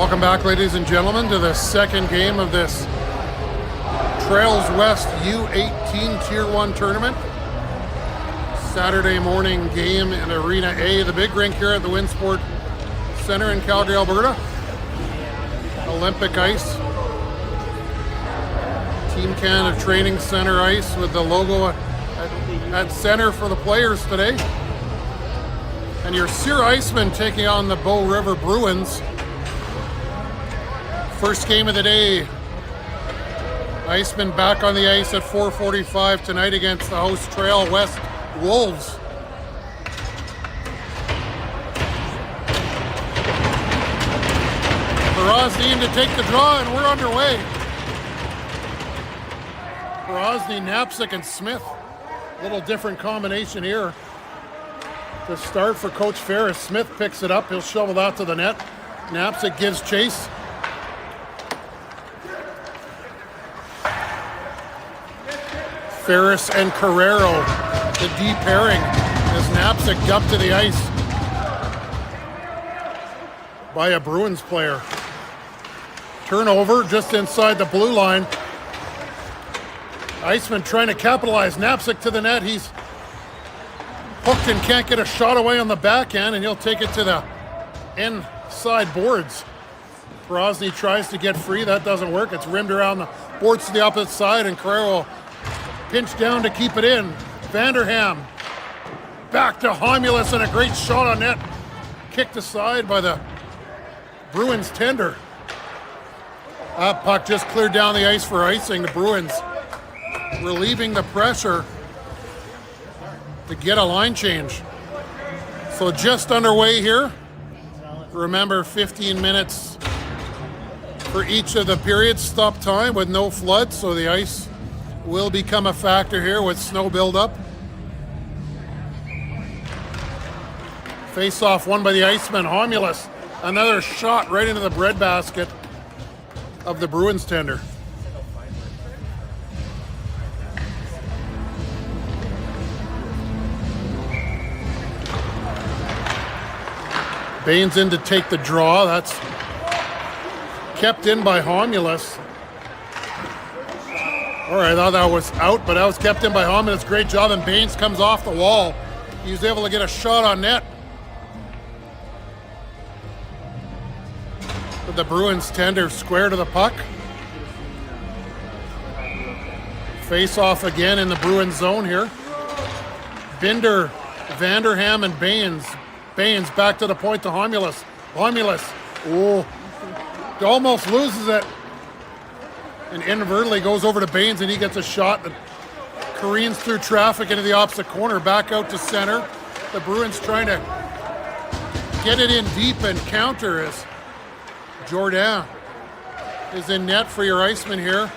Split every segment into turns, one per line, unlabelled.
Welcome back, ladies and gentlemen, to the second game of this Trails West U18 Tier 1 tournament. Saturday morning game in Arena A, the big rink here at the Winsport Center in Calgary, Alberta. Olympic ice. Team Canada Training Center ice with the logo at center for the players today. And your Sir Icemen taking on the Bow River Bruins. First game of the day. Icemen back on the ice at 4:45 tonight against the host Trail West Wolves. Grozny to take the draw, and we're underway. Grozny, Knapczyk, and Smith. A little different combination here. To start for Coach Ferris. Smith picks it up. He'll shovel that to the net. Knapczyk gives chase. Ferris and Carrero, the deep pairing, as Knapczyk dumped to the ice by a Bruins player. Turnover just inside the blue line. Icemen trying to capitalize. Knapczyk to the net. He's hooked and can't get a shot away on the backhand, and he'll take it to the inside boards. Grozny tries to get free. That doesn't work. It's rimmed around the boards to the opposite side, and Carrero pinch down to keep it in. Vanderham back to Homulus, and a great shot on net. Kicked aside by the Bruins tender. That puck just cleared down the ice for icing. The Bruins relieving the pressure to get a line change. So just underway here. Remember, 15 minutes for each of the periods. Stop time with no flood, so the ice will become a factor here with snow buildup. Face-off won by the Icemen. Homulus, another shot right into the breadbasket of the Bruins tender. Baines in to take the draw. That's kept in by Homulus. All right, I thought that was out, but that was kept in by Homulus. Great job, and Baines comes off the wall. He was able to get a shot on net. But the Bruins tender square to the puck. Face off again in the Bruins zone here. Binder, Vanderham, and Baines. Baines back to the point to Homulus. Homulus, oh, almost loses it. And inadvertently goes over to Baines, and he gets a shot that careens through traffic into the opposite corner, back out to center. The Bruins trying to get it in deep and counter as Jourdain is in net for your Icemen here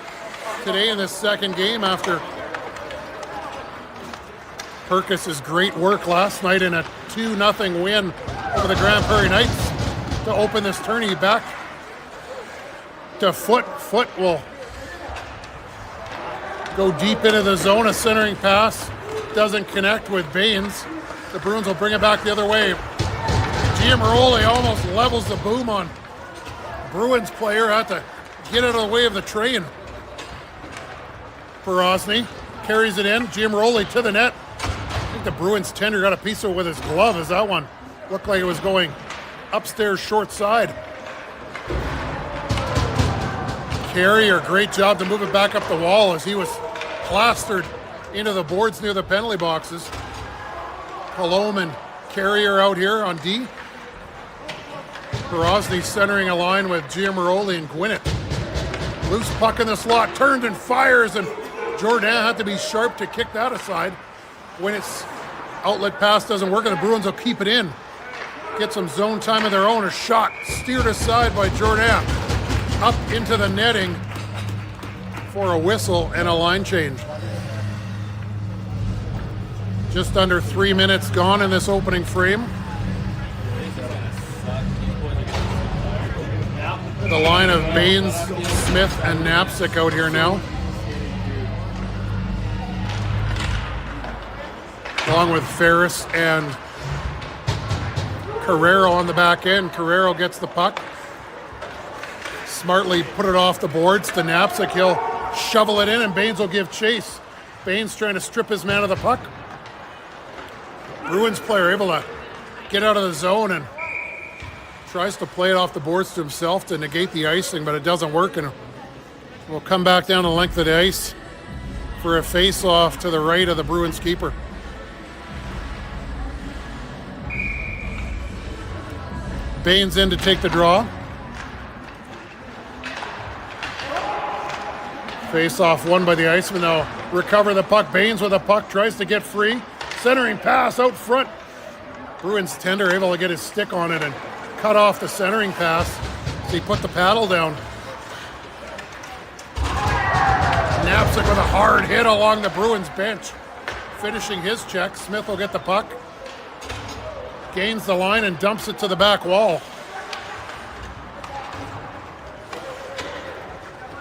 today in this second game after Perkis's great work last night in a 2-0 win over the Grand Prairie Knights to open this tourney. Back to Foot. Foot will go deep into the zone. A centering pass doesn't connect with Baines. The Bruins will bring it back the other way. Giamaroli almost levels the boom on Bruins player. Had to get out of the way of the train. Grozny carries it in. Giamaroli to the net. I think the Bruins tender got a piece of it with his glove, as that one looked like it was going upstairs short side. Carrier, great job to move it back up the wall as he was plastered into the boards near the penalty boxes. Colomb and Carrier out here on D. Grozny centering a line with Giamaroli and Gwinnett. Loose puck in the slot, turned and fires, and Jourdain had to be sharp to kick that aside. Gwinnett's outlet pass doesn't work, and the Bruins will keep it in. Get some zone time of their own. A shot steered aside by Jourdain. Up into the netting for a whistle and a line change. Just under 3 minutes gone in this opening frame. The line of Baines, Smith, and Knapczyk out here now. Along with Ferris and Carrero on the back end. Carrero gets the puck. Smartly put it off the boards to Knapczyk. He'll shovel it in, and Baines will give chase. Baines trying to strip his man of the puck. Bruins player able to get out of the zone and tries to play it off the boards to himself to negate the icing, but it doesn't work, and we'll come back down the length of the ice for a face-off to the right of the Bruins keeper. Baines in to take the draw. Face off won by the Icemen. They'll recover the puck. Baines with the puck, tries to get free. Centering pass out front. Bruins tender able to get his stick on it and cut off the centering pass. So he put the paddle down. Knapsack with a hard hit along the Bruins bench. Finishing his check. Smith will get the puck. Gains the line and dumps it to the back wall.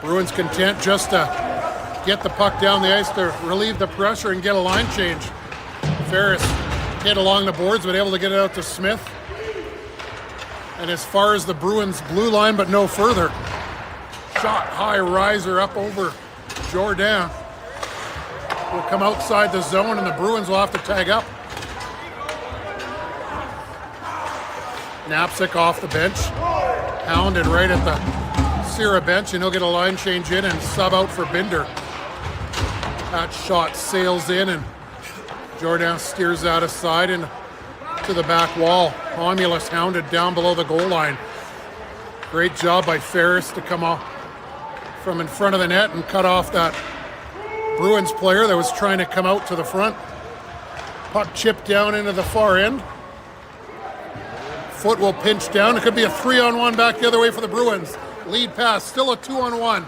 Bruins content just to get the puck down the ice to relieve the pressure and get a line change. Ferris hit along the boards, but able to get it out to Smith. And as far as the Bruins blue line, but no further. Shot high riser up over Jourdain. Will come outside the zone and the Bruins will have to tag up. Knapsack off the bench. Hounded right at the Sierra bench, and he'll get a line change in and sub out for Binder. That shot sails in and Jourdain steers out aside and to the back wall. Romulus hounded down below the goal line. Great job by Ferris to come off from in front of the net and cut off that Bruins player that was trying to come out to the front. Puck chipped down into the far end. Foot will pinch down. It could be a 3-on-1 back the other way for the Bruins. Lead pass, still a 2-on-1.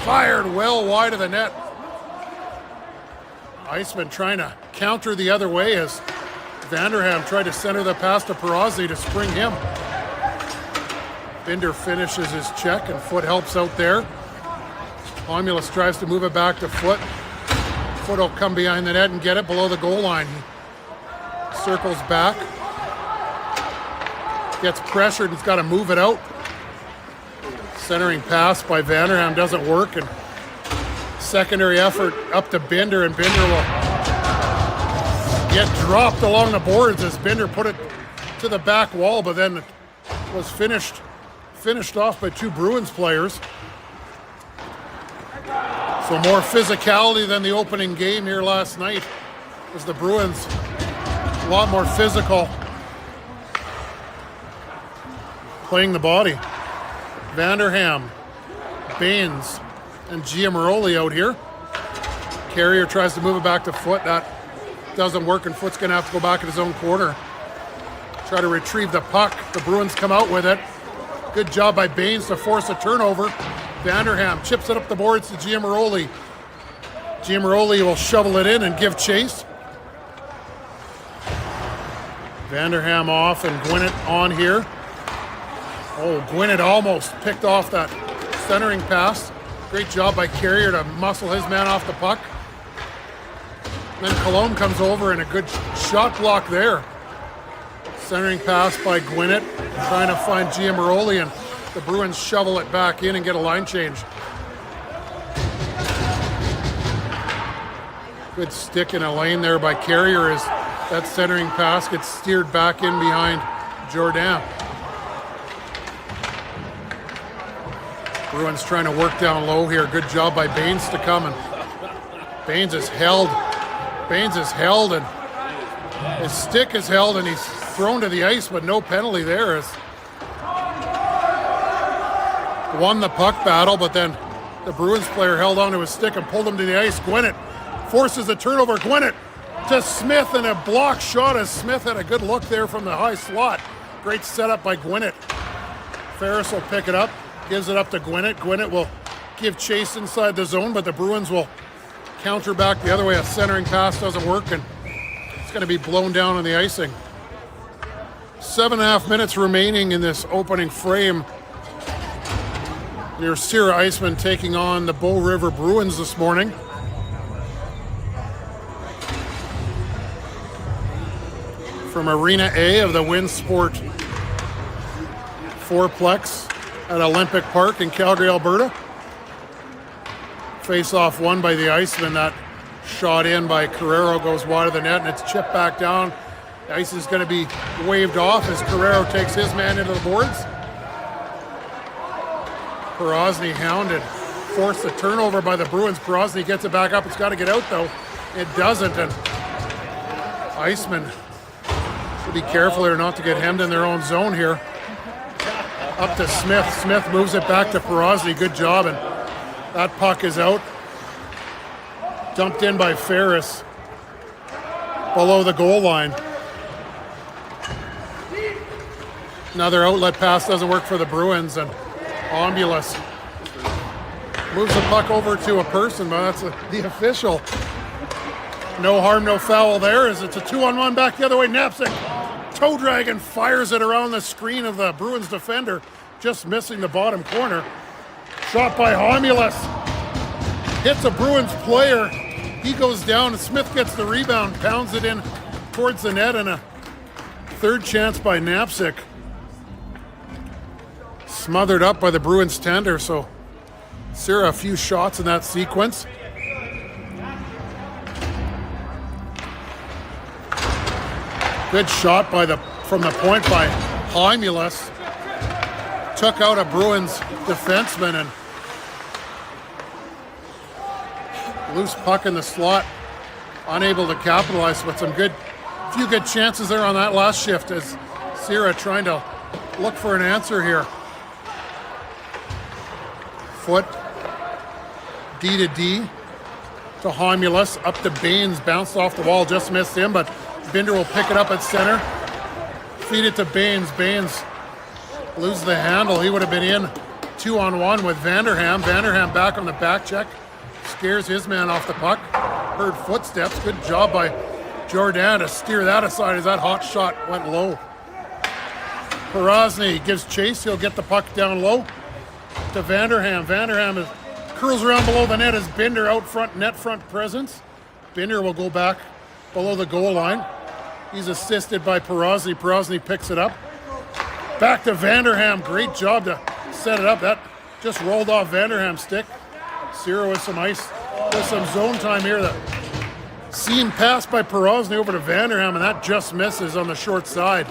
Fired well wide of the net. Icemen trying to counter the other way as Vanderham tried to center the pass to Perazzi to spring him. Binder finishes his check and Foot helps out there. Romulus tries to move it back to Foot. Foot will come behind the net and get it below the goal line. He circles back. Gets pressured and he's got to move it out. Centering pass by Vanderham doesn't work, and secondary effort up to Binder, and Binder will get dropped along the boards as Binder put it to the back wall, but then it was finished off by two Bruins players. So more physicality than the opening game here last night, as the Bruins a lot more physical, playing the body. Vanderham, Baines, and Giamaroli out here. Carrier tries to move it back to Foot. That doesn't work, and Foot's going to have to go back in his own corner. Try to retrieve the puck. The Bruins come out with it. Good job by Baines to force a turnover. Vanderham chips it up the boards to Giamaroli. Giamaroli will shovel it in and give chase. Vanderham off and Gwinnett on here. Oh, Gwinnett almost picked off that centering pass. Great job by Carrier to muscle his man off the puck. Then Cologne comes over and a good shot block there. Centering pass by Gwinnett, trying to find Giamaroli, and the Bruins shovel it back in and get a line change. Good stick in a lane there by Carrier as that centering pass gets steered back in behind Jourdain. Bruins trying to work down low here. Good job by Baines to come, and Baines is held. And his stick is held, and he's thrown to the ice, but no penalty there. As won the puck battle, but then the Bruins player held onto his stick and pulled him to the ice. Gwinnett forces the turnover. Gwinnett to Smith, and a block shot as Smith had a good look there from the high slot. Great setup by Gwinnett. Ferris will pick it up. Gives it up to Gwinnett. Gwinnett will give chase inside the zone, but the Bruins will counter back the other way. A centering pass doesn't work, and it's going to be blown down on the icing. 7.5 minutes remaining in this opening frame. Your Sierra Icemen taking on the Bow River Bruins this morning. From Arena A of the Winsport Fourplex at Olympic Park in Calgary, Alberta. Face-off won by the Icemen. That shot in by Carrero goes wide of the net, and it's chipped back down. The ice is going to be waved off as Carrero takes his man into the boards. Perazzi hounded. Forced the turnover by the Bruins. Perazzi gets it back up. It's got to get out, though. It doesn't, and Icemen should be careful here not to get hemmed in their own zone here. Up to Smith. Smith moves it back to Perozzi. Good job, and that puck is out. Dumped in by Ferris below the goal line. Another outlet pass doesn't work for the Bruins, and Ombulus moves the puck over to a person, but that's the official. No harm, no foul there, as it's a 2-on-1 back the other way. Knapsack toe drag and fires it around the screen of the Bruins defender, just missing the bottom corner. Shot by Homulus. Hits a Bruins player. He goes down, and Smith gets the rebound, pounds it in towards the net, and a third chance by Knapsack. Smothered up by the Bruins tender, so Sierra a few shots in that sequence. Good shot from the point by Homulus. Took out a Bruins defenseman, and loose puck in the slot. Unable to capitalize, but few good chances there on that last shift as Sierra trying to look for an answer here. Foot, D to D to Homulus, up to Baines, bounced off the wall, just missed him, but Binder will pick it up at center. Feed it to Baines. Baines loses the handle. He would have been in 2-on-1 with Vanderham. Vanderham back on the back check. Scares his man off the puck. Heard footsteps. Good job by Jordan to steer that aside as that hot shot went low. Perozny gives chase. He'll get the puck down low to Vanderham. Vanderham curls around below the net as Binder out front, net front presence. Binder will go back below the goal line. He's assisted by Perozny. Perozny picks it up. Back to Vanderham. Great job to set it up. That just rolled off Vanderham's stick. Sierra with some ice, with some zone time here. The seam pass by Perozny over to Vanderham, and that just misses on the short side.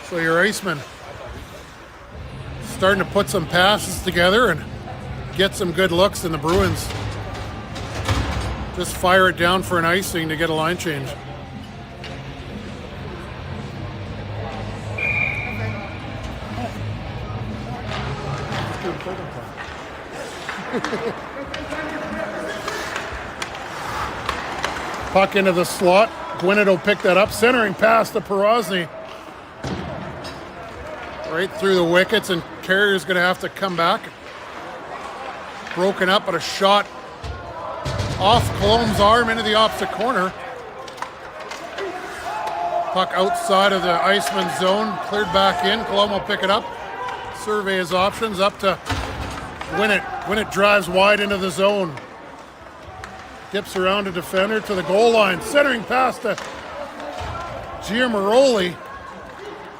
So your Icemen starting to put some passes together and get some good looks, in the Bruins just fire it down for an icing to get a line change. Puck into the slot. Gwinnett will pick that up. Centering pass to Perozny. Right through the wickets, and Carrier's going to have to come back. Broken up, but a shot off Colom's arm into the opposite corner. Puck outside of the Iceman zone, cleared back in. Colom will pick it up. Survey his options, up to Gwinnett. Gwinnett drives wide into the zone. Dips around a defender to the goal line. Centering pass to Giamaroli.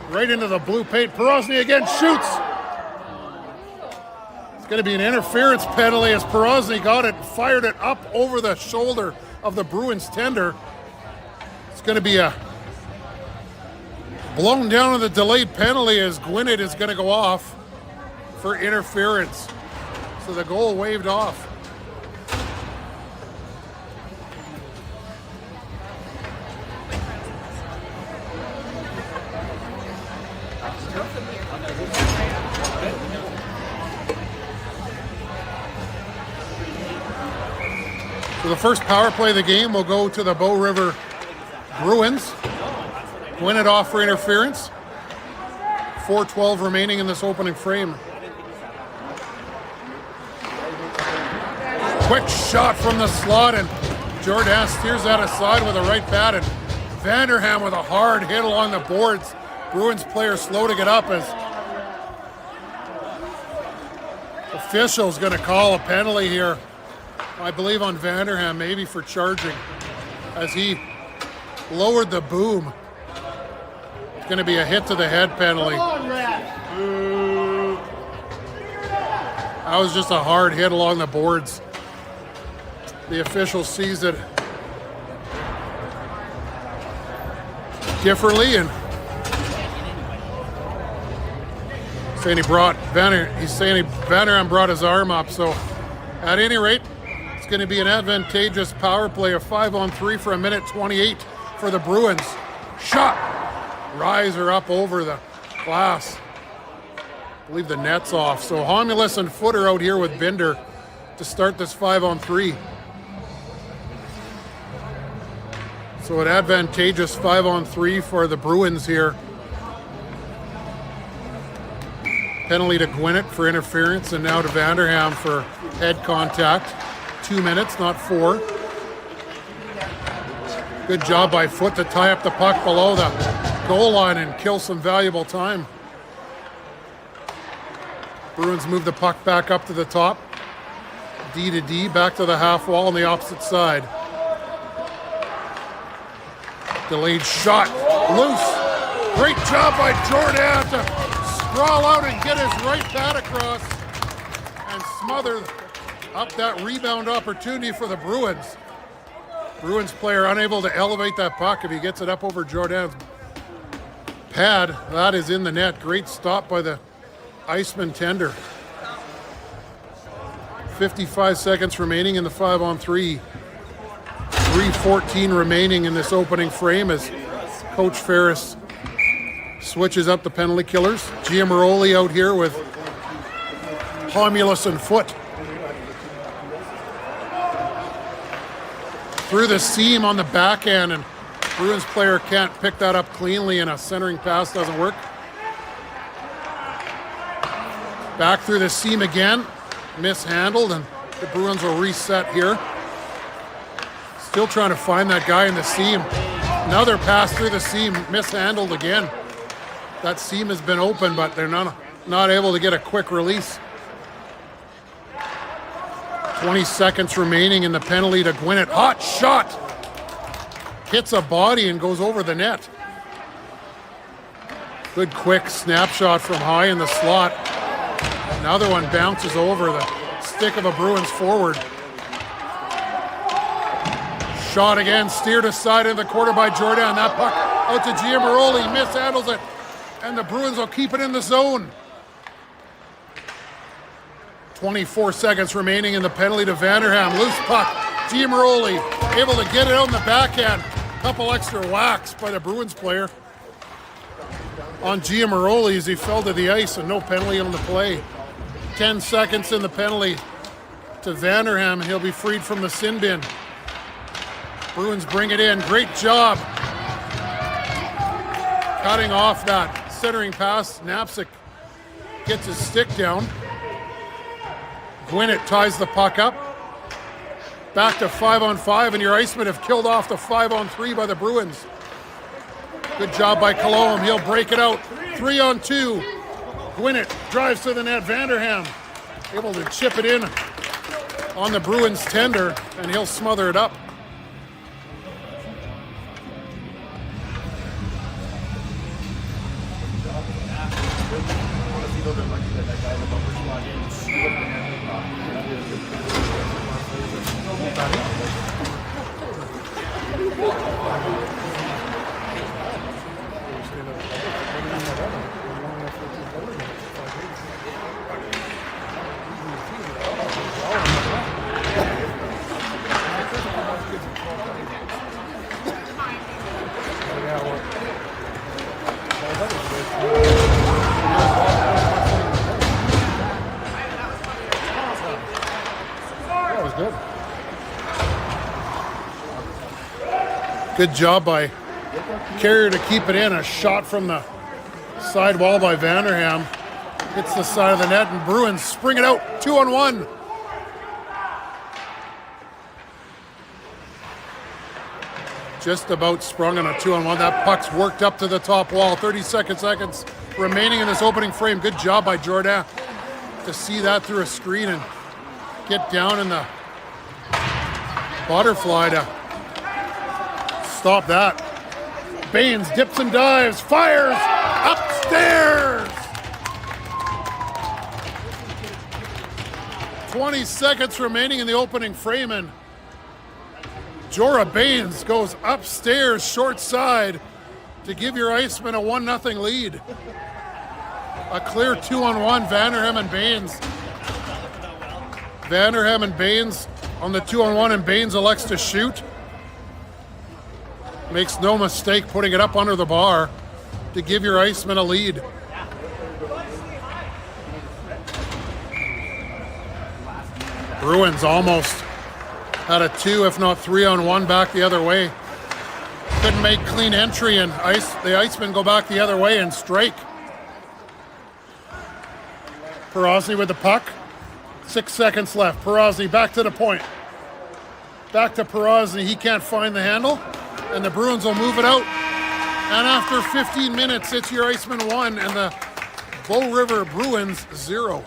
Right into the blue paint. Perozny again shoots. It's going to be an interference penalty as Perozny got it, fired it up over the shoulder of the Bruins tender. It's going to be a blown down of the delayed penalty as Gwinnett is going to go off for interference. So the goal waved off. So the first power play of the game will go to the Bow River Bruins. Gwinnett off for interference. 4:12 remaining in this opening frame. Quick shot from the slot, and Jordan steers that aside with a right bat, and Vanderham with a hard hit along the boards. Bruins player slow to get up as official's going to call a penalty here, I believe on Vanderham, maybe for charging, as he lowered the boom. It's going to be a hit to the head penalty. That was just a hard hit along the boards. The official sees it differently and saying Vanderham brought his arm up. So at any rate, it's going to be an advantageous power play of 5-on-3 for 1:28 for the Bruins. Shot riser up over the glass. I believe the net's off. So Homulus and Footer out here with Binder to start this 5-on-3. So an advantageous 5-on-3 for the Bruins here. Penalty to Gwinnett for interference, and now to Vanderham for head contact. 2 minutes, not 4. Good job by Foot to tie up the puck below the goal line and kill some valuable time. Bruins move the puck back up to the top. D to D, back to the half wall on the opposite side. Delayed shot, loose. Great job by Jordan to sprawl out and get his right pad across and smother up that rebound opportunity for the Bruins. Bruins player unable to elevate that puck. If he gets it up over Jordan's pad, that is in the net. Great stop by the Icemen tender. 55 seconds remaining in the 5-on-3. 3:14 remaining in this opening frame as Coach Ferris switches up the penalty killers. Giamaroli out here with Homulus and Foot. Through the seam on the backhand, and Bruins player can't pick that up cleanly, and a centering pass doesn't work. Back through the seam again, mishandled, and the Bruins will reset here. Still trying to find that guy in the seam. Another pass through the seam, mishandled again. That seam has been open, but they're not able to get a quick release. 20 seconds remaining in the penalty to Gwinnett. Hot shot! Hits a body and goes over the net. Good quick snapshot from high in the slot. Another one bounces over the stick of a Bruins forward. Shot again, steered aside in the quarter by Jordan. That puck out to Giamaroli, mishandles it, and the Bruins will keep it in the zone. 24 seconds remaining in the penalty to Vanderham. Loose puck, Giamaroli able to get it out in the backhand. Couple extra whacks by the Bruins player on Giamaroli as he fell to the ice, and no penalty on the play. 10 seconds in the penalty to Vanderham, and he'll be freed from the sin bin. Bruins bring it in. Great job cutting off that centering pass. Knapczyk gets his stick down. Gwinnett ties the puck up. Back to 5-on-5, and your Icemen have killed off the 5-on-3 by the Bruins. Good job by Colomb. He'll break it out. 3-on-2. Gwinnett drives to the net. Vanderham able to chip it in on the Bruins tender, and he'll smother it up. Good job by Carrier to keep it in. A shot from the side wall by Vanderham. Hits the side of the net, and Bruins spring it out. 2-on-1. Just about sprung on a 2-on-1. That puck's worked up to the top wall. 32 seconds remaining in this opening frame. Good job by Jordan to see that through a screen and get down in the butterfly to stop that. Baines dips and dives, fires, upstairs! 20 seconds remaining in the opening frame, and Jorah Baines goes upstairs, short side, to give your Icemen a 1-0 lead. A clear 2-on-1, Vanderham and Baines. Vanderham and Baines on the 2-on-1, and Baines elects to shoot. Makes no mistake putting it up under the bar. to give your Icemen a lead. Bruins almost had a 2, if not 3-on-1 back the other way. Couldn't make clean entry, and the Icemen go back the other way and strike. Perozzi with the puck. 6 seconds left. Perozzi back to the point. Back to Perozzi. He can't find the handle, and the Bruins will move it out. And after 15 minutes, it's your Icemen 1 and the Bow River Bruins 0.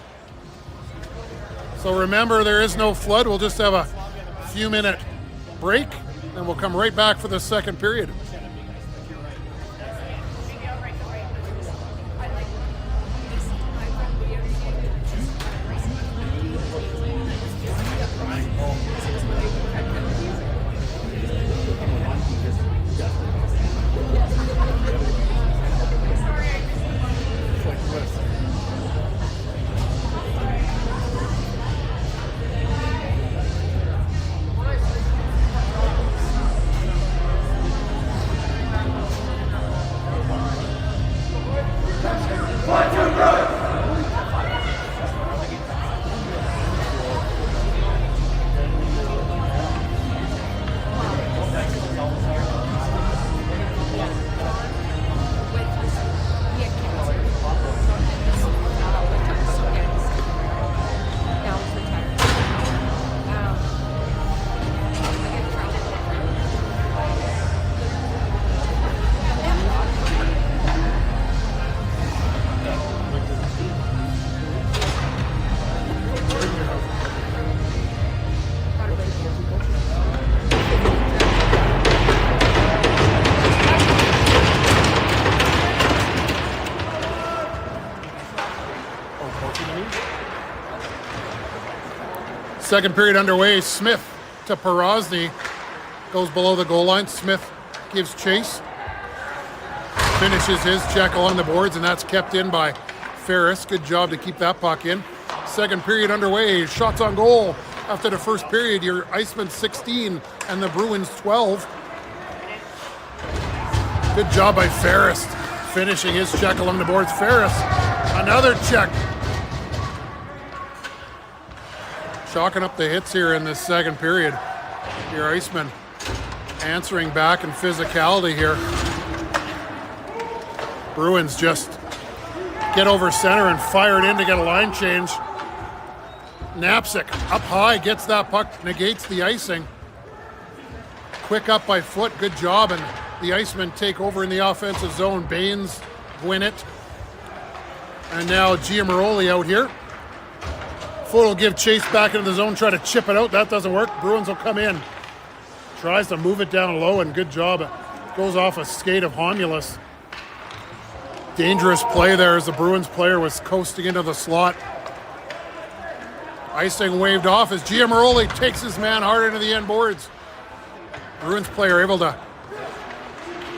So remember, there is no flood. We'll just have a few minute break, and we'll come right back for the second period. Second period underway. Smith to Perozzi. Goes below the goal line. Smith gives chase. Finishes his check along the boards, and that's kept in by Ferris. Good job to keep that puck in. Second period underway. Shots on goal. After the first period, your Icemen 16 and the Bruins 12. Good job by Ferris. Finishing his check along the boards. Ferris, another check. Chalking up the hits here in this second period. Your Icemen answering back in physicality here. Bruins just get over center and fire it in to get a line change. Knapczyk up high, gets that puck, negates the icing. Quick up by Foot, good job, and the Icemen take over in the offensive zone. Baines win it. And now Giamaroli out here. Foot will give chase back into the zone, try to chip it out. That doesn't work. Bruins will come in. Tries to move it down low, and good job. It goes off a skate of Homulus. Dangerous play there as the Bruins player was coasting into the slot. Icing waved off as Giamaroli takes his man hard into the end boards. Bruins player able to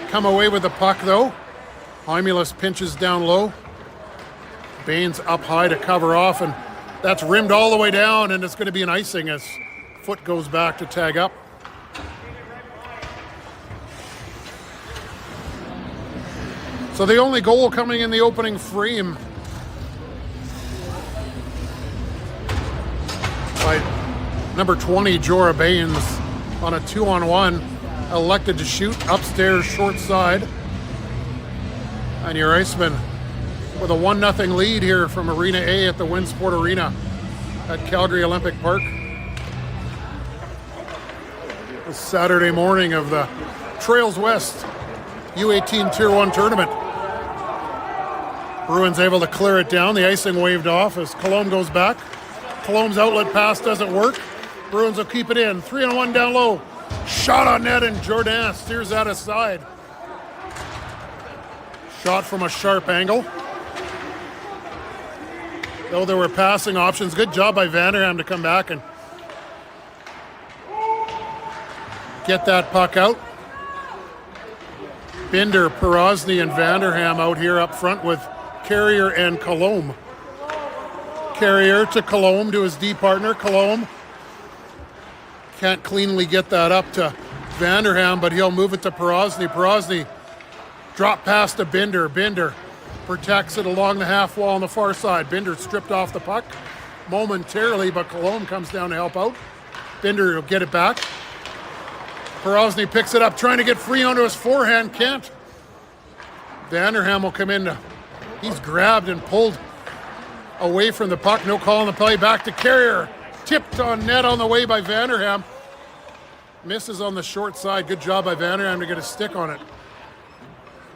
come away with the puck though. Homulus pinches down low. Baines up high to cover off, and that's rimmed all the way down, and it's going to be an icing as Foot goes back to tag up. So the only goal coming in the opening frame by number 20, Jorah Baines, on a 2-on-1, elected to shoot upstairs short side. And your Icemen with a 1-0 lead here from Arena A at the Winsport Arena at Calgary Olympic Park. The Saturday morning of the Trails West U18 Tier 1 tournament. Bruins able to clear it down. The icing waved off as Colombe goes back. Colombe's outlet pass doesn't work. Bruins will keep it in. 3-on-1 down low. Shot on net, and Jourdain steers that aside. Shot from a sharp angle. Though there were passing options. Good job by Vanderham to come back and get that puck out. Binder, Perozzi, and Vanderham out here up front with Carrier and Colombe. Carrier to Colombe, to his D partner. Colombe can't cleanly get that up to Vanderham, but he'll move it to Perozzi. Perozzi Drop pass to Binder. Binder protects it along the half wall on the far side. Binder stripped off the puck momentarily, but Cologne comes down to help out. Binder will get it back. Porozny picks it up, trying to get free onto his forehand. Can't. Vanderham will come in. He's grabbed and pulled away from the puck. No call on the play. Back to Carrier. Tipped on net on the way by Vanderham. Misses on the short side. Good job by Vanderham to get a stick on it.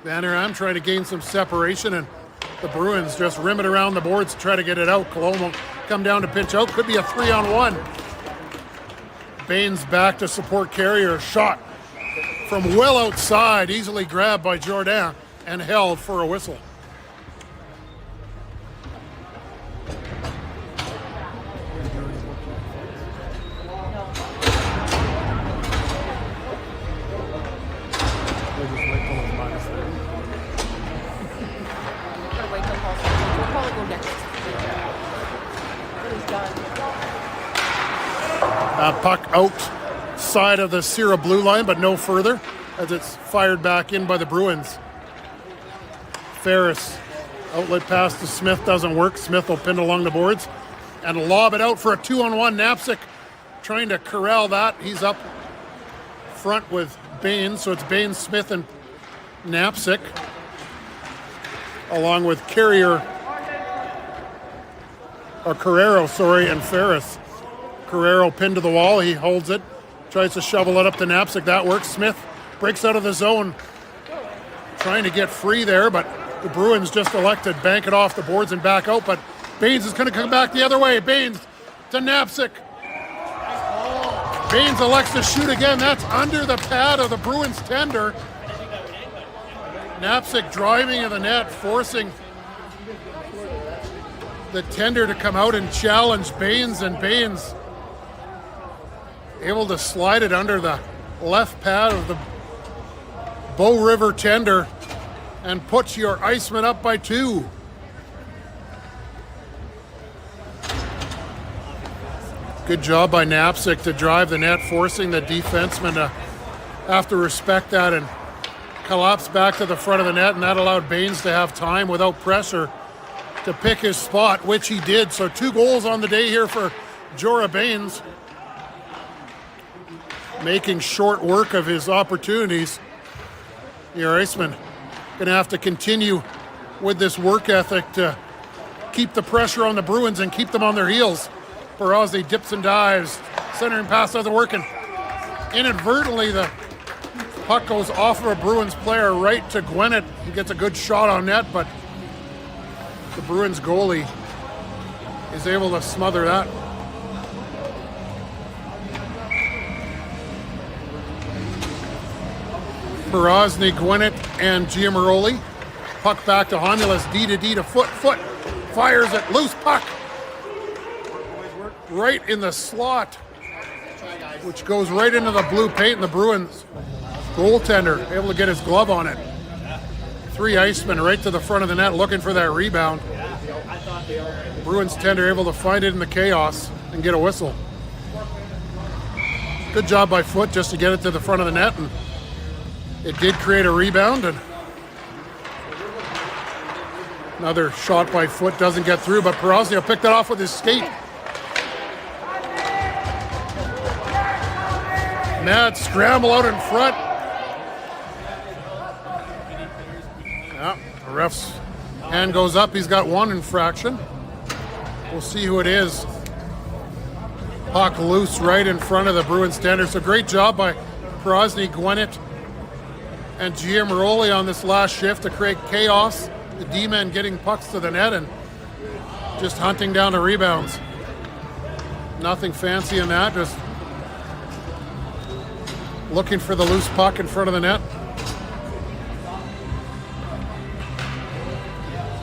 Vanderham trying to gain some separation, and the Bruins just rim it around the boards to try to get it out. Cologne will come down to pinch out. Could be a 3-on-1. Baines back to support Carrier. Shot from well outside. Easily grabbed by Jourdain and held for a whistle. Puck outside of the Sierra blue line, but no further, as it's fired back in by the Bruins. Ferris, outlet pass to Smith doesn't work. Smith will pin along the boards and lob it out for a 2-on-1. Knapczyk trying to corral that. He's up front with Baines, so it's Baines, Smith, and Knapczyk, along with Carrero, and Ferris. Carrero pinned to the wall. He holds it, tries to shovel it up to Knapczyk. That works. Smith breaks out of the zone, trying to get free there, but the Bruins just elected bank it off the boards and back out. But Baines is going to come back the other way. Baines to Knapczyk. Baines elects to shoot again. That's under the pad of the Bruins tender. Knapczyk driving in the net, forcing the tender to come out and challenge Baines, and Baines able to slide it under the left pad of the Bow River tender and puts your Icemen up by 2. Good job by Knapczyk to drive the net, forcing the defenseman to have to respect that and collapse back to the front of the net, and that allowed Baines to have time without pressure to pick his spot, which he did. So 2 goals on the day here for Jorah Baines, making short work of his opportunities. Your Icemen going to have to continue with this work ethic to keep the pressure on the Bruins and keep them on their heels. Porozny dips and dives. Centering pass doesn't work, and inadvertently the puck goes off of a Bruins player right to Gwinnett. He gets a good shot on net, but the Bruins goalie is able to smother that. Porozny, Gwinnett, and Giamaroli. Puck back to Homulus, D to D to foot. Fires it, loose puck. Right in the slot, which goes right into the blue paint, and the Bruins goaltender able to get his glove on it. 3 Icemen right to the front of the net looking for that rebound. Bruins tender able to find it in the chaos and get a whistle. Good job by Foot just to get it to the front of the net, and it did create a rebound, and another shot by Foot doesn't get through, but Porozny will pick that off with his skate. Mad scramble out in front. Yeah, the ref's hand goes up. He's got 1 infraction. We'll see who it is. Puck loose right in front of the Bruins tender. So great job by Porozny, Gwinnett, and Giamaroli on this last shift to create chaos. The D-men getting pucks to the net and just hunting down the rebounds. Nothing fancy in that, just looking for the loose puck in front of the net.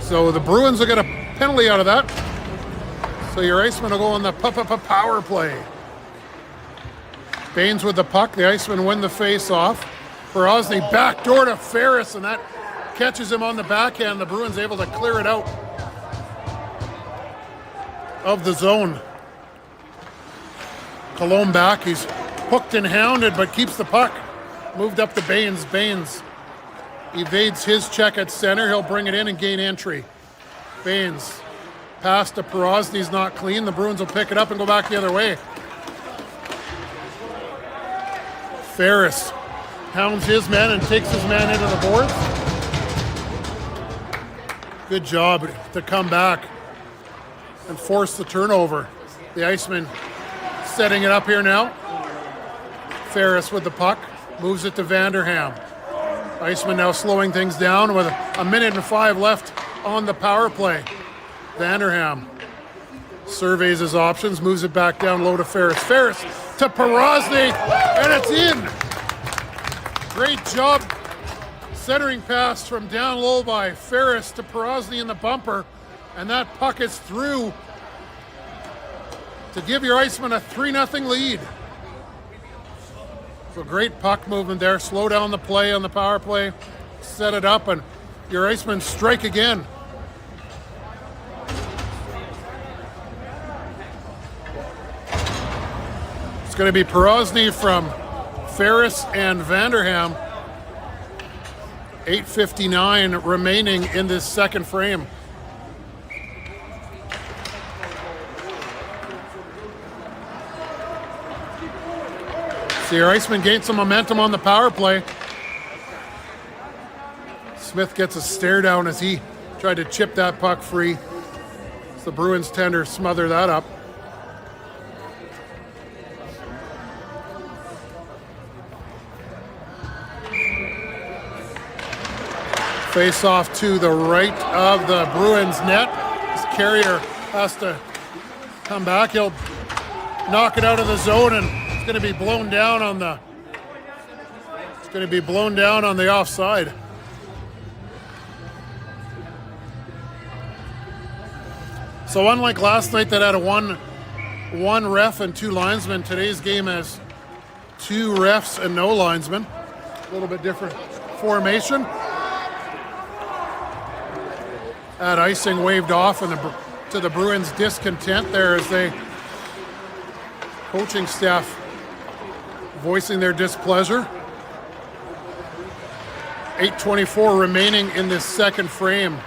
So the Bruins will get a penalty out of that. So your Icemen will go on the power play. Baines with the puck. The Icemen win the face-off. Porozny backdoor to Ferris, and that catches him on the backhand. The Bruins able to clear it out of the zone. Cologne back. He's hooked and hounded, but keeps the puck. Moved up to Baines. Baines evades his check at center. He'll bring it in and gain entry. Baines, pass to Porosny's not clean. The Bruins will pick it up and go back the other way. Ferris hounds his man and takes his man into the boards. Good job to come back and force the turnover. The Icemen setting it up here now. Ferris with the puck, moves it to Vanderham. Icemen now slowing things down with a minute and 5 left on the power play. Vanderham surveys his options, moves it back down low to Ferris. Ferris to Porosny, and it's in. Great job centering pass from down low by Ferris to Porosny in the bumper, and that puck is through to give your Icemen a 3-0 lead. So great puck movement there. Slow down the play on the power play, set it up, and your Icemen strike again. It's going to be Porosny from Ferris and Vanderham. 8:59 remaining in this second frame. So your Icemen gained some momentum on the power play. Smith gets a stare down as he tried to chip that puck free. So the Bruins tender smother that up. Face off to the right of the Bruins net. This Carrier has to come back. He'll knock it out of the zone, and it's going to be blown down on the. It's going to be blown down on the offside. So unlike last night that had a one ref and 2 linesmen, today's game has 2 refs and no linesmen. A little bit different formation. That icing waved off and to the Bruins' discontent there as they coaching staff voicing their displeasure. 8:24 remaining in this second frame.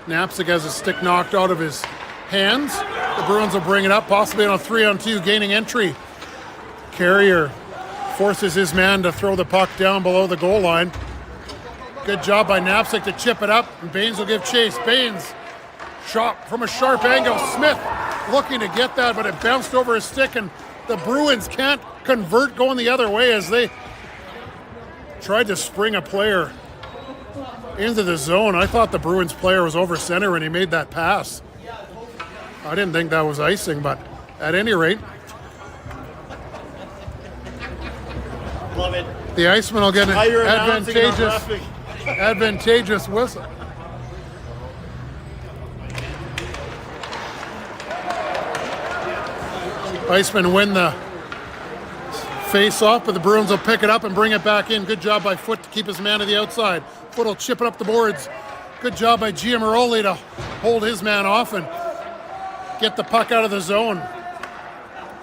Knapczyk has a stick knocked out of his hands. The Bruins will bring it up, possibly on a 3-on-2, gaining entry. Carrier forces his man to throw the puck down below the goal line. Good job by Knapczyk to chip it up, and Baines will give chase. Baines shot from a sharp angle. Smith looking to get that, but it bounced over his stick, and the Bruins can't convert going the other way as they tried to spring a player into the zone. I thought the Bruins player was over center when he made that pass. I didn't think that was icing, but at any rate,
love it.
The Icemen will get an advantageous whistle. Icemen win the face-off, but the Bruins will pick it up and bring it back in. Good job by Foot to keep his man to the outside. Foot will chip it up the boards. Good job by Giamaroli to hold his man off and get the puck out of the zone.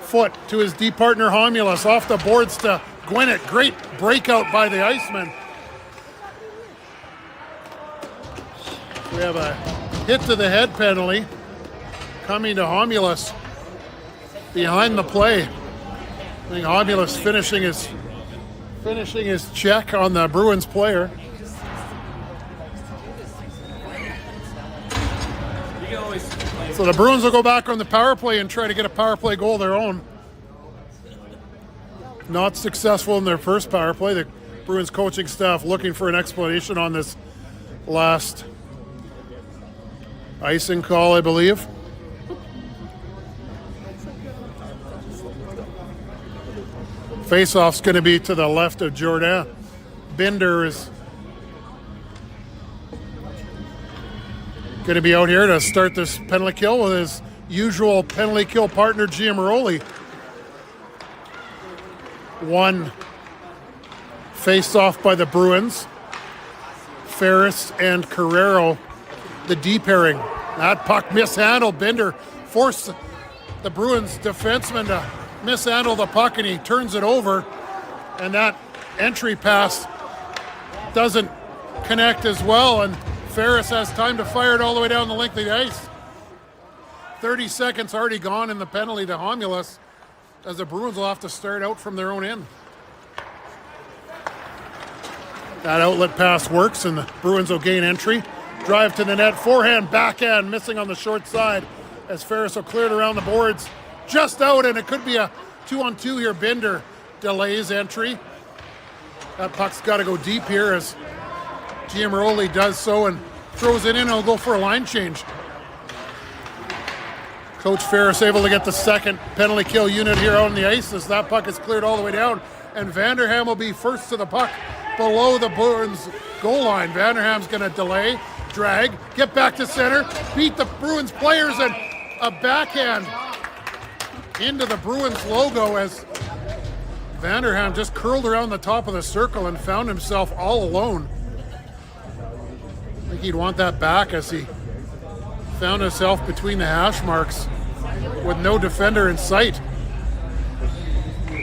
Foot to his D partner Homulus, off the boards to Gwinnett. Great breakout by the Icemen. We have a hit to the head penalty coming to Homulus behind the play. I think Homulus finishing his check on the Bruins player. So the Bruins will go back on the power play and try to get a power play goal of their own. Not successful in their first power play. The Bruins coaching staff looking for an explanation on this last icing call, I believe. Face-off's going to be to the left of Jordan. Binder is going to be out here to start this penalty kill with his usual penalty kill partner, Giamaroli. One face-off by the Bruins. Ferris and Carrero, the D pairing. That puck mishandled. Binder forced the Bruins defenseman to mishandle the puck, and he turns it over, and that entry pass doesn't connect as well, and Ferris has time to fire it all the way down the length of the ice. 30 seconds already gone in the penalty to Homulus, as the Bruins will have to start out from their own end. That outlet pass works, and the Bruins will gain entry. Drive to the net, forehand, backhand, missing on the short side, as Ferris will clear it around the boards. Just out, and it could be a 2-on-2 here. Binder delays entry. That puck's got to go deep here, as Giamaroli does so and throws it in, and he'll go for a line change. Coach Ferris able to get the second penalty kill unit here on the ice, as that puck is cleared all the way down, and Vanderham will be first to the puck below the Bruins goal line. Vanderham's going to delay, drag, get back to center, beat the Bruins players, and a backhand into the Bruins logo, as Vanderham just curled around the top of the circle and found himself all alone. I think he'd want that back, as he found himself between the hash marks with no defender in sight.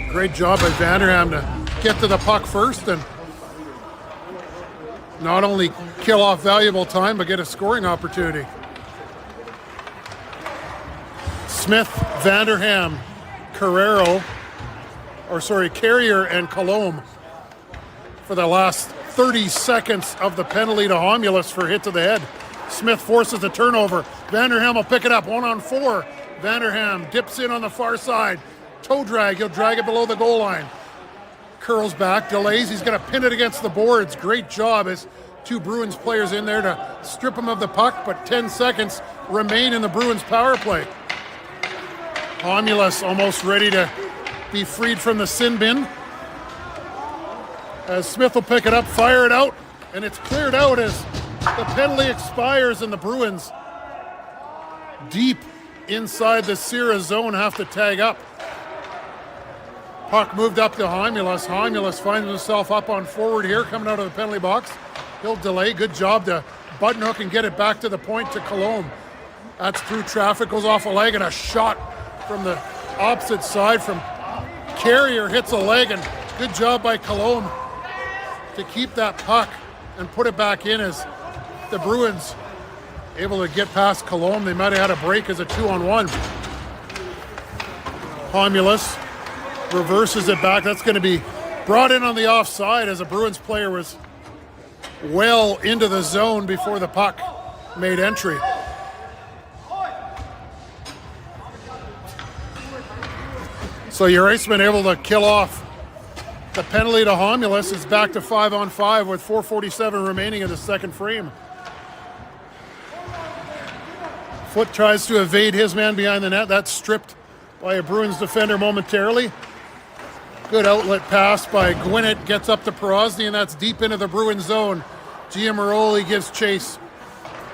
Great job by Vanderham to get to the puck first and not only kill off valuable time, but get a scoring opportunity. Smith, Vanderham, Carrier and Colomb for the last 30 seconds of the penalty to Homulus for hit to the head. Smith forces a turnover. Vanderham will pick it up 1-on-4. Vanderham dips in on the far side. Toe drag, he'll drag it below the goal line. Curls back, delays, he's going to pin it against the boards. Great job as two Bruins players in there to strip him of the puck, but 10 seconds remain in the Bruins power play. Homulus almost ready to be freed from the sin bin, as Smith will pick it up, fire it out, and it's cleared out as the penalty expires, and the Bruins deep inside the Sierra zone have to tag up. Puck moved up to Homulus. Homulus finds himself up on forward here, coming out of the penalty box. He'll delay. Good job to button hook and get it back to the point to Colomb. That's through traffic, goes off a leg, and a shot from the opposite side from Carrier hits a leg, and good job by Colomb to keep that puck and put it back in, as the Bruins able to get past Colomb. They might have had a break as a 2-on-1. Homulus reverses it back. That's going to be brought in on the offside, as a Bruins player was well into the zone before the puck made entry. So your Icemen able to kill off the penalty to Homulus. Is back to 5-on-5 with 4:47 remaining in the second frame. Foot tries to evade his man behind the net. That's stripped by a Bruins defender momentarily. Good outlet pass by Gwinnett, gets up to Porosny, and that's deep into the Bruins zone. Giamaroli gives chase.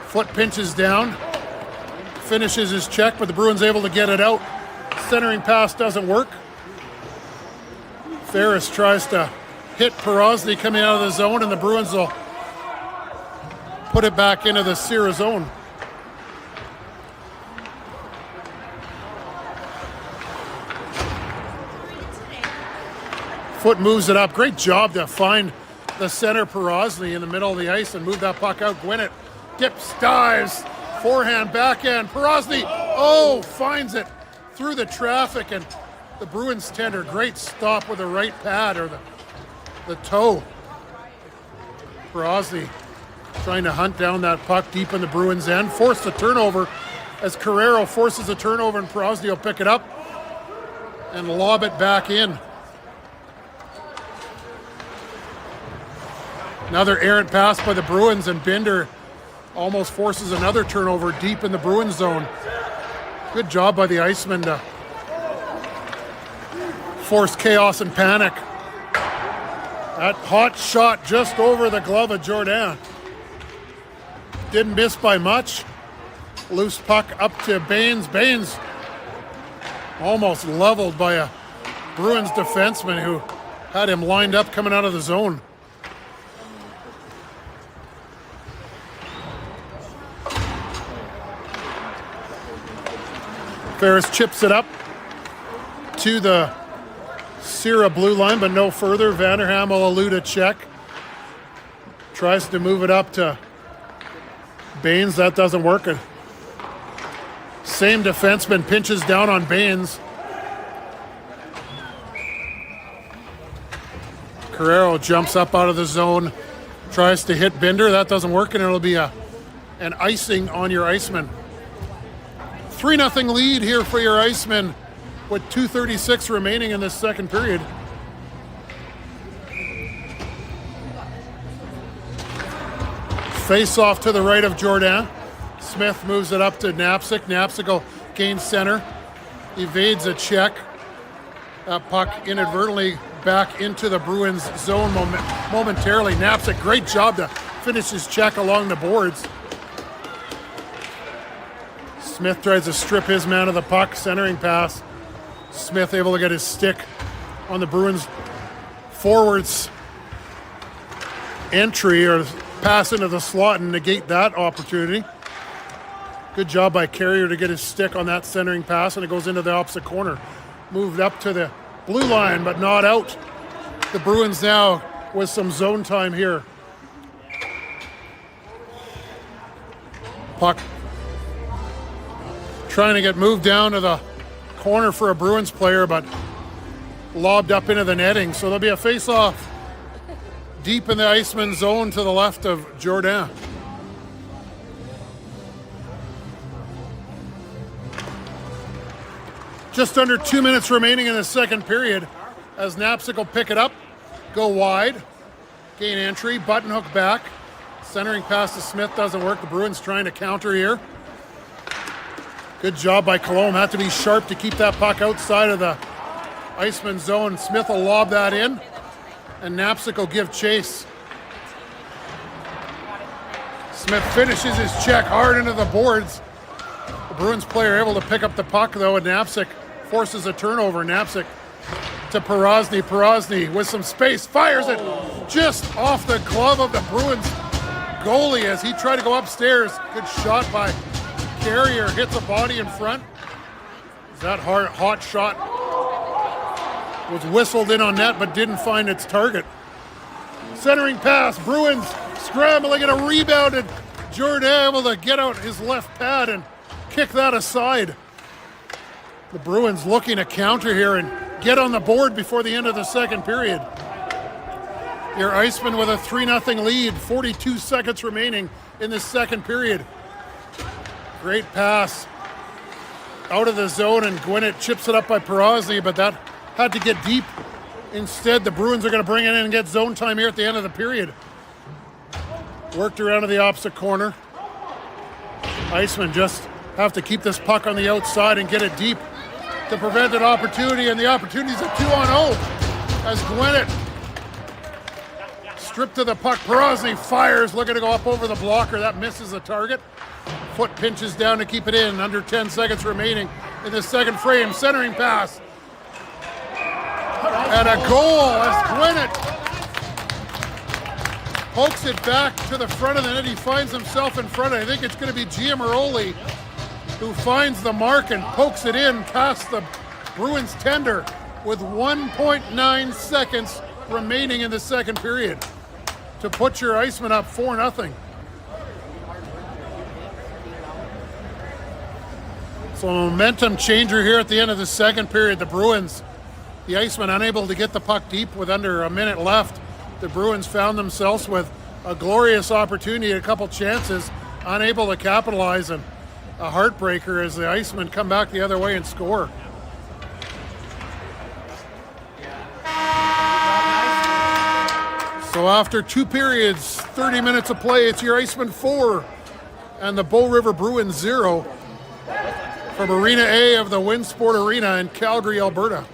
Foot pinches down, finishes his check, but the Bruins able to get it out. Centering pass doesn't work. Ferris tries to hit Porosny coming out of the zone, and the Bruins will put it back into the Sierra zone. Foot moves it up. Great job to find the center Porosny in the middle of the ice and move that puck out. Gwinnett dips, dives, forehand, backhand. Porosny, finds it through the traffic, and the Bruins tender. Great stop with the right pad or the toe. Porosny trying to hunt down that puck deep in the Bruins end. Forced a turnover as Carrero forces a turnover, and Porosny will pick it up and lob it back in. Another errant pass by the Bruins, and Binder almost forces another turnover deep in the Bruins zone. Good job by the Icemen to force chaos and panic. That hot shot just over the glove of Jordan. Didn't miss by much. Loose puck up to Baines. Baines almost leveled by a Bruins defenseman who had him lined up coming out of the zone. Ferris chips it up to the Sierra blue line, but no further. Vanderham will elude a check. Tries to move it up to Baines. That doesn't work. Same defenseman pinches down on Baines. Carrero jumps up out of the zone. Tries to hit Binder. That doesn't work, and it'll be an icing on your Icemen. 3-0 lead here for your Icemen with 2:36 remaining in this second period. Face off to the right of Jourdain. Smith moves it up to Knapczyk. Knapczyk will gain center. Evades a check. That puck inadvertently back into the Bruins zone momentarily. Knapczyk, great job to finish his check along the boards. Smith tries to strip his man of the puck. Centering pass. Smith able to get his stick on the Bruins forwards entry or pass into the slot and negate that opportunity. Good job by Carrier to get his stick on that centering pass, and it goes into the opposite corner. Moved up to the blue line, but not out. The Bruins now with some zone time here. Puck trying to get moved down to the corner for a Bruins player, but lobbed up into the netting. So there'll be a face-off deep in the Iceman zone to the left of Jourdain. Just under 2 minutes remaining in the second period as Knapczyk will pick it up, go wide, gain entry, button hook back. Centering pass to Smith doesn't work. The Bruins trying to counter here. Good job by Cologne. Had to be sharp to keep that puck outside of the Iceman zone. Smith will lob that in, and Knapczyk will give chase. Smith finishes his check hard into the boards. The Bruins player able to pick up the puck, though, and Knapczyk forces a turnover. Knapczyk to Perozny. Perozny with some space, fires it just off the glove of the Bruins goalie as he tried to go upstairs. Good shot by Carrier, hits a body in front. That hot shot was whistled in on net but didn't find its target. Centering pass, Bruins scrambling and a rebounded. Jourdain able to get out his left pad and kick that aside. The Bruins looking to counter here and get on the board before the end of the second period. Your Icemen with a 3-0 lead, 42 seconds remaining in the second period. Great pass out of the zone, and Gwinnett chips it up by Perozny, but that had to get deep. Instead, the Bruins are going to bring it in and get zone time here at the end of the period. Worked around to the opposite corner. Icemen just have to keep this puck on the outside and get it deep to prevent an opportunity, and the opportunity's a 2-on-0 as Gwinnett stripped to the puck. Perozny fires, looking to go up over the blocker. That misses the target. Foot pinches down to keep it in. Under 10 seconds remaining in the second frame. Centering pass. And a goal as Gwinnett pokes it back to the front of the net. He finds himself in front. I think it's going to be Giamaroli who finds the mark and pokes it in past the Bruins tender with 1.9 seconds remaining in the second period to put your Icemen up 4-0. So a momentum changer here at the end of the second period. The Bruins, the Icemen unable to get the puck deep with under a minute left. The Bruins found themselves with a glorious opportunity, a couple chances, unable to capitalize, and a heartbreaker as the Icemen come back the other way and score. So after 2 periods, 30 minutes of play, it's your Icemen 4 and the Bow River Bruins 0 from Arena A of the Winsport Arena in Calgary, Alberta.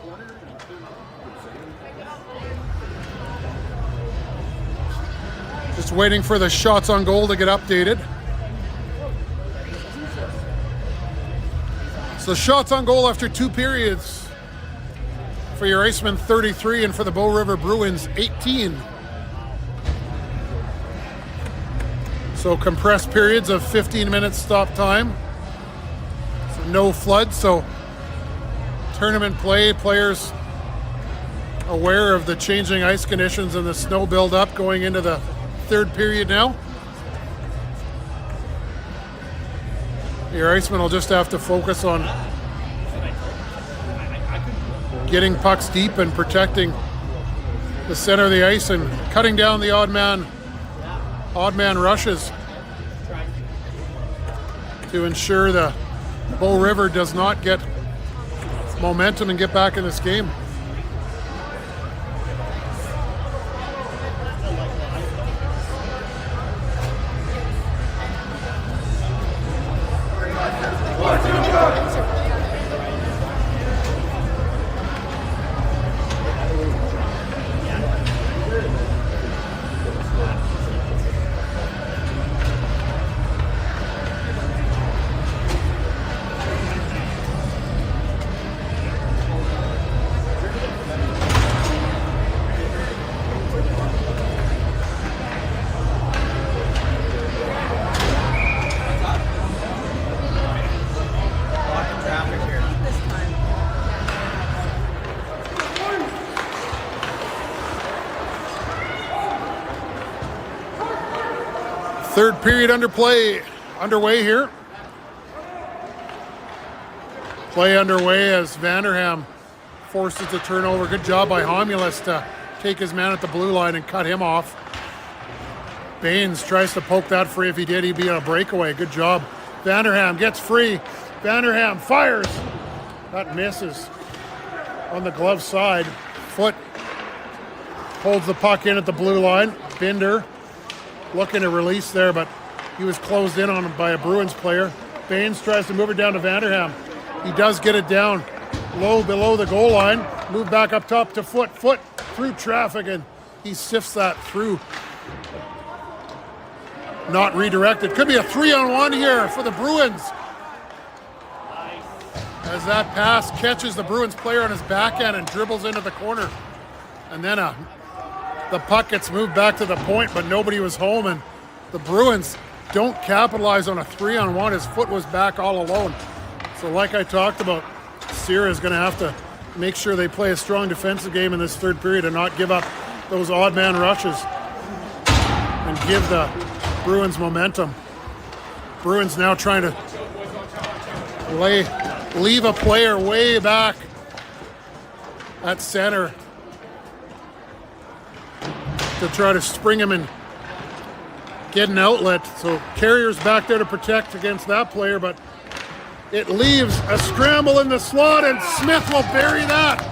Just waiting for the shots on goal to get updated. So shots on goal after 2 periods for your Icemen 33 and for the Bow River Bruins 18. So compressed periods of 15 minutes stop time. So no flood, so tournament play, players aware of the changing ice conditions and the snow buildup going into the third period now. Your Icemen will just have to focus on getting pucks deep and protecting the center of the ice and cutting down the odd man rushes to ensure the Bow River does not get momentum and get back in this game. Third period underway here. Play underway as Vanderham forces the turnover. Good job by Homulus to take his man at the blue line and cut him off. Baines tries to poke that free. If he did, he'd be on a breakaway. Good job. Vanderham gets free. Vanderham fires. That misses on the glove side. Foot holds the puck in at the blue line. Binder looking to release there, but he was closed in on by a Bruins player. Baines tries to move it down to Vanderham. He does get it down low below the goal line. Move back up top to Foot. Foot through traffic, and he sifts that through. Not redirected. Could be a 3-on-1 here for the Bruins. As that pass catches the Bruins player on his backhand and dribbles into the corner. And then the puck gets moved back to the point, but nobody was home, and the Bruins don't capitalize on a 3-on-1. His Foot was back all alone. So like I talked about, Sierra is going to have to make sure they play a strong defensive game in this third period and not give up those odd man rushes and give the Bruins momentum. Bruins now trying to leave a player way back at center to try to spring him and get an outlet. So Carrier's back there to protect against that player, but it leaves a scramble in the slot, and Smith will bury that.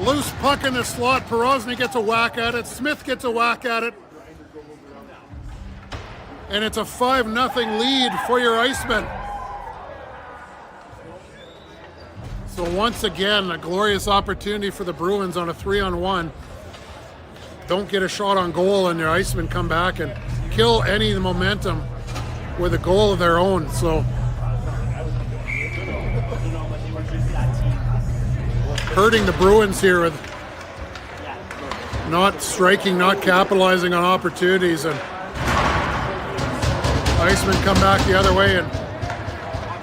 Loose puck in the slot. Porozny gets a whack at it. Smith gets a whack at it. And it's a 5-0 lead for your Icemen. So once again, a glorious opportunity for the Bruins on a 3-on-1. Don't get a shot on goal, and your Icemen come back and kill any of the momentum with a goal of their own. So hurting the Bruins here with not striking, not capitalizing on opportunities, and Icemen come back the other way and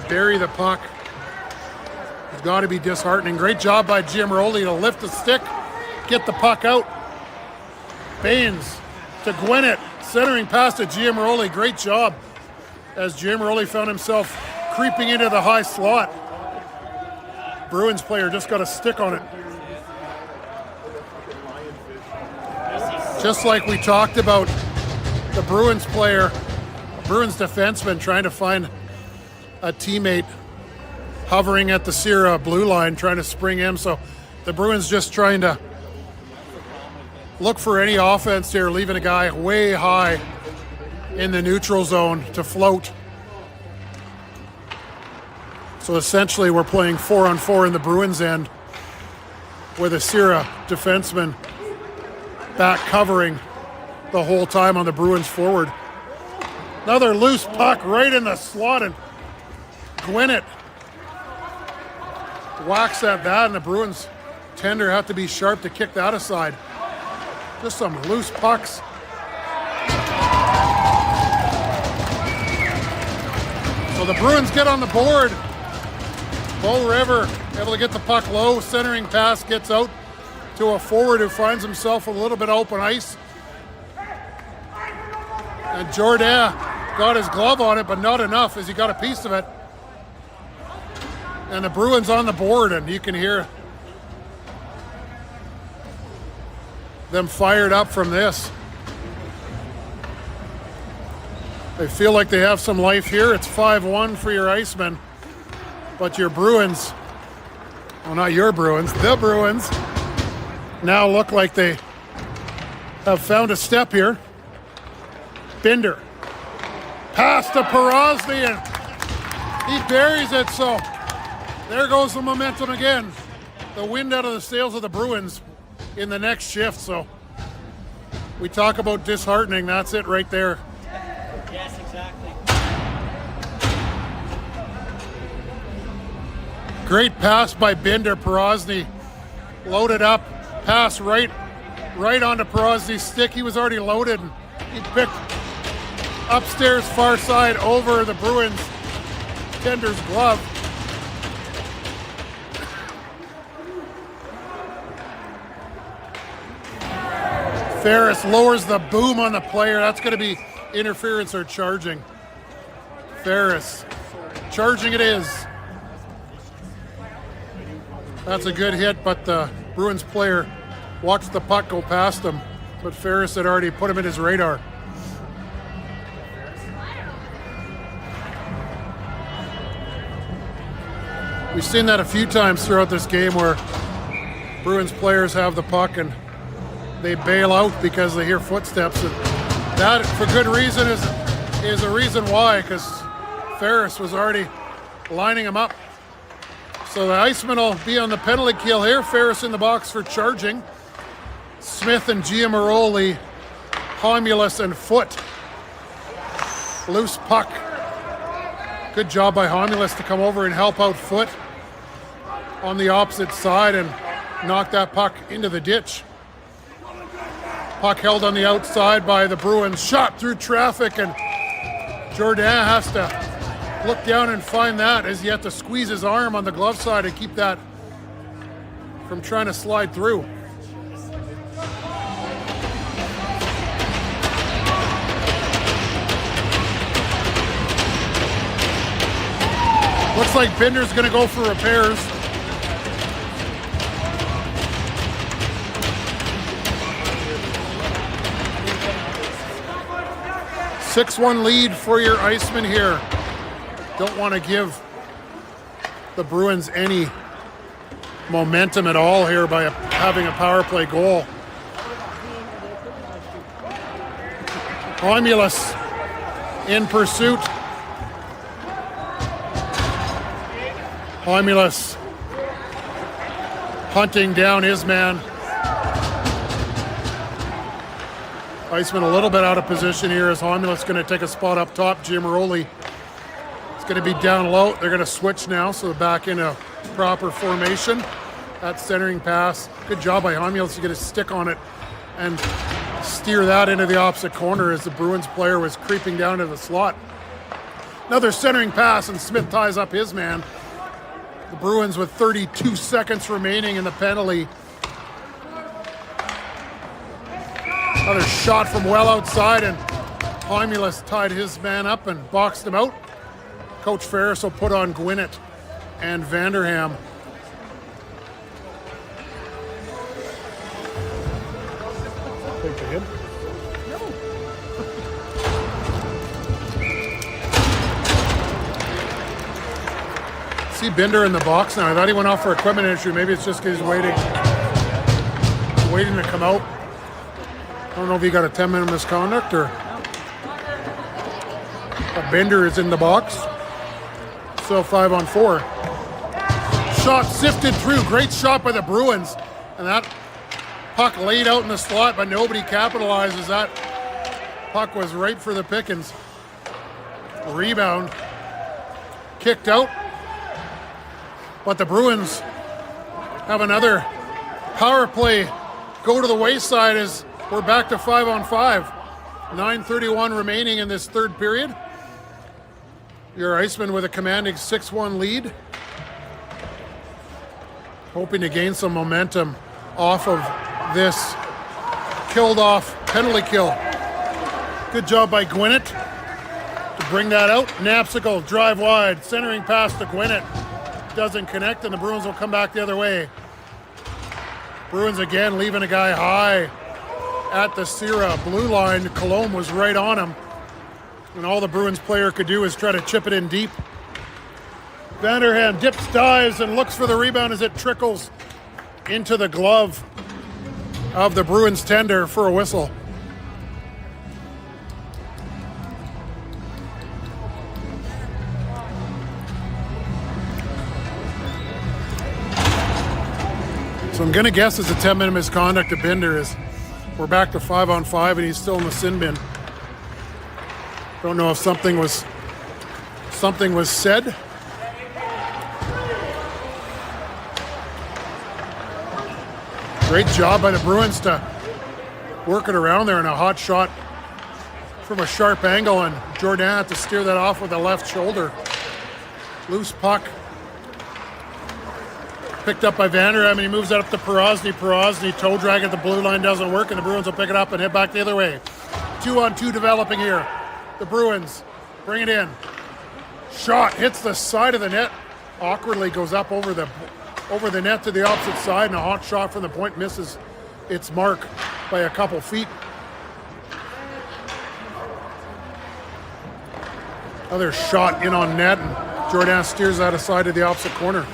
bury the puck. It's got to be disheartening. Great job by Jim Rowley to lift the stick, get the puck out. Baines to Gwinnett, centering pass to Jim Rowley. Great job as Jim Rowley found himself creeping into the high slot. Bruins player just got a stick on it. Just like we talked about the Bruins player, Bruins defenseman trying to find a teammate hovering at the Sierra blue line, trying to spring him. So the Bruins just trying to look for any offense here, leaving a guy way high in the neutral zone to float. So essentially we're playing 4-on-4 in the Bruins end with a Sierra defenseman back covering the whole time on the Bruins forward. Another loose puck right in the slot, and Gwinnett whacks at that, and the Bruins tender have to be sharp to kick that aside. Just some loose pucks. So the Bruins get on the board. Bow River able to get the puck low. Centering pass gets out to a forward who finds himself a little bit open ice. And Jourdain got his glove on it, but not enough as he got a piece of it. And the Bruins on the board, and you can hear them fired up from this. They feel like they have some life here. It's 5-1 for your Icemen. But your Bruins, well, not your Bruins, the Bruins, now look like they have found a step here. Binder. Pass to Perosny, and he buries it, so there goes the momentum again. The wind out of the sails of the Bruins in the next shift, so we talk about disheartening, that's it right there.
Yes, exactly.
Great pass by Binder. Perosny loaded up, pass right onto Perosny's stick. He was already loaded, and he picked upstairs far side over the Bruins tender's glove. Ferris lowers the boom on the player. That's going to be interference or charging. Ferris, charging it is. That's a good hit, but the Bruins player watched the puck go past him, but Ferris had already put him in his radar. We've seen that a few times throughout this game where Bruins players have the puck and they bail out because they hear footsteps, and that, for good reason, is a reason why, because Ferris was already lining him up. So the Icemen will be on the penalty kill here. Ferris in the box for charging. Smith and Giamaroli, Homulus and Foot. Loose puck. Good job by Homulus to come over and help out Foot on the opposite side and knock that puck into the ditch. Puck held on the outside by the Bruins. Shot through traffic, and Jourdain has to look down and find that as he had to squeeze his arm on the glove side and keep that from trying to slide through. Looks like Binder's going to go for repairs. 6-1 lead for your Icemen here. Don't want to give the Bruins any momentum at all here by having a power play goal. Homulus in pursuit. Homulus hunting down his man. Iceman a little bit out of position here as Homulus going to take a spot up top. Giamaroli is going to be down low. They're going to switch now, so back in a proper formation. That centering pass. Good job by Homulus to get a stick on it and steer that into the opposite corner as the Bruins player was creeping down to the slot. Another centering pass, and Smith ties up his man. The Bruins with 32 seconds remaining in the penalty. Another shot from well outside, and Homulus tied his man up and boxed him out. Coach Ferris will put on Gwinnett and Vanderham. Think to him. See Binder in the box now. I thought he went off for equipment issue. Maybe it's just because he's waiting to come out. I don't know if he got a 10-minute misconduct or. But Binder is in the box. Still 5-on-4. Shot sifted through. Great shot by the Bruins. And that puck laid out in the slot, but nobody capitalizes. That puck was right for the pickings. Rebound. Kicked out. But the Bruins have another power play go to the wayside as we're back to 5-on-5. 9:31 remaining in this third period. Your Icemen with a commanding 6-1 lead. Hoping to gain some momentum off of this killed off penalty kill. Good job by Gwinnett to bring that out. Knapsack will drive wide, centering pass to Gwinnett. Doesn't connect, and the Bruins will come back the other way. Bruins again leaving a guy high at the Sierra blue line. Colomb was right on him, and all the Bruins player could do is try to chip it in deep. Vanderham dips, dives, and looks for the rebound as it trickles into the glove of the Bruins tender for a whistle. So I'm going to guess it's a 10-minute misconduct to Binder as we're back to 5-on-5 and he's still in the sin bin. Don't know if something was said. Great job by the Bruins to work it around there, and a hot shot from a sharp angle, and Jordan had to steer that off with the left shoulder. Loose puck. Picked up by Vanderham, and he moves it up to Porosny. Porosny toe drag at the blue line doesn't work, and the Bruins will pick it up and head back the other way. 2-on-2 developing here. The Bruins bring it in. Shot hits the side of the net. Awkwardly goes up over the net to the opposite side, and a hot shot from the point misses its mark by a couple feet. Another shot in on net, and Jordan steers that aside to the opposite corner.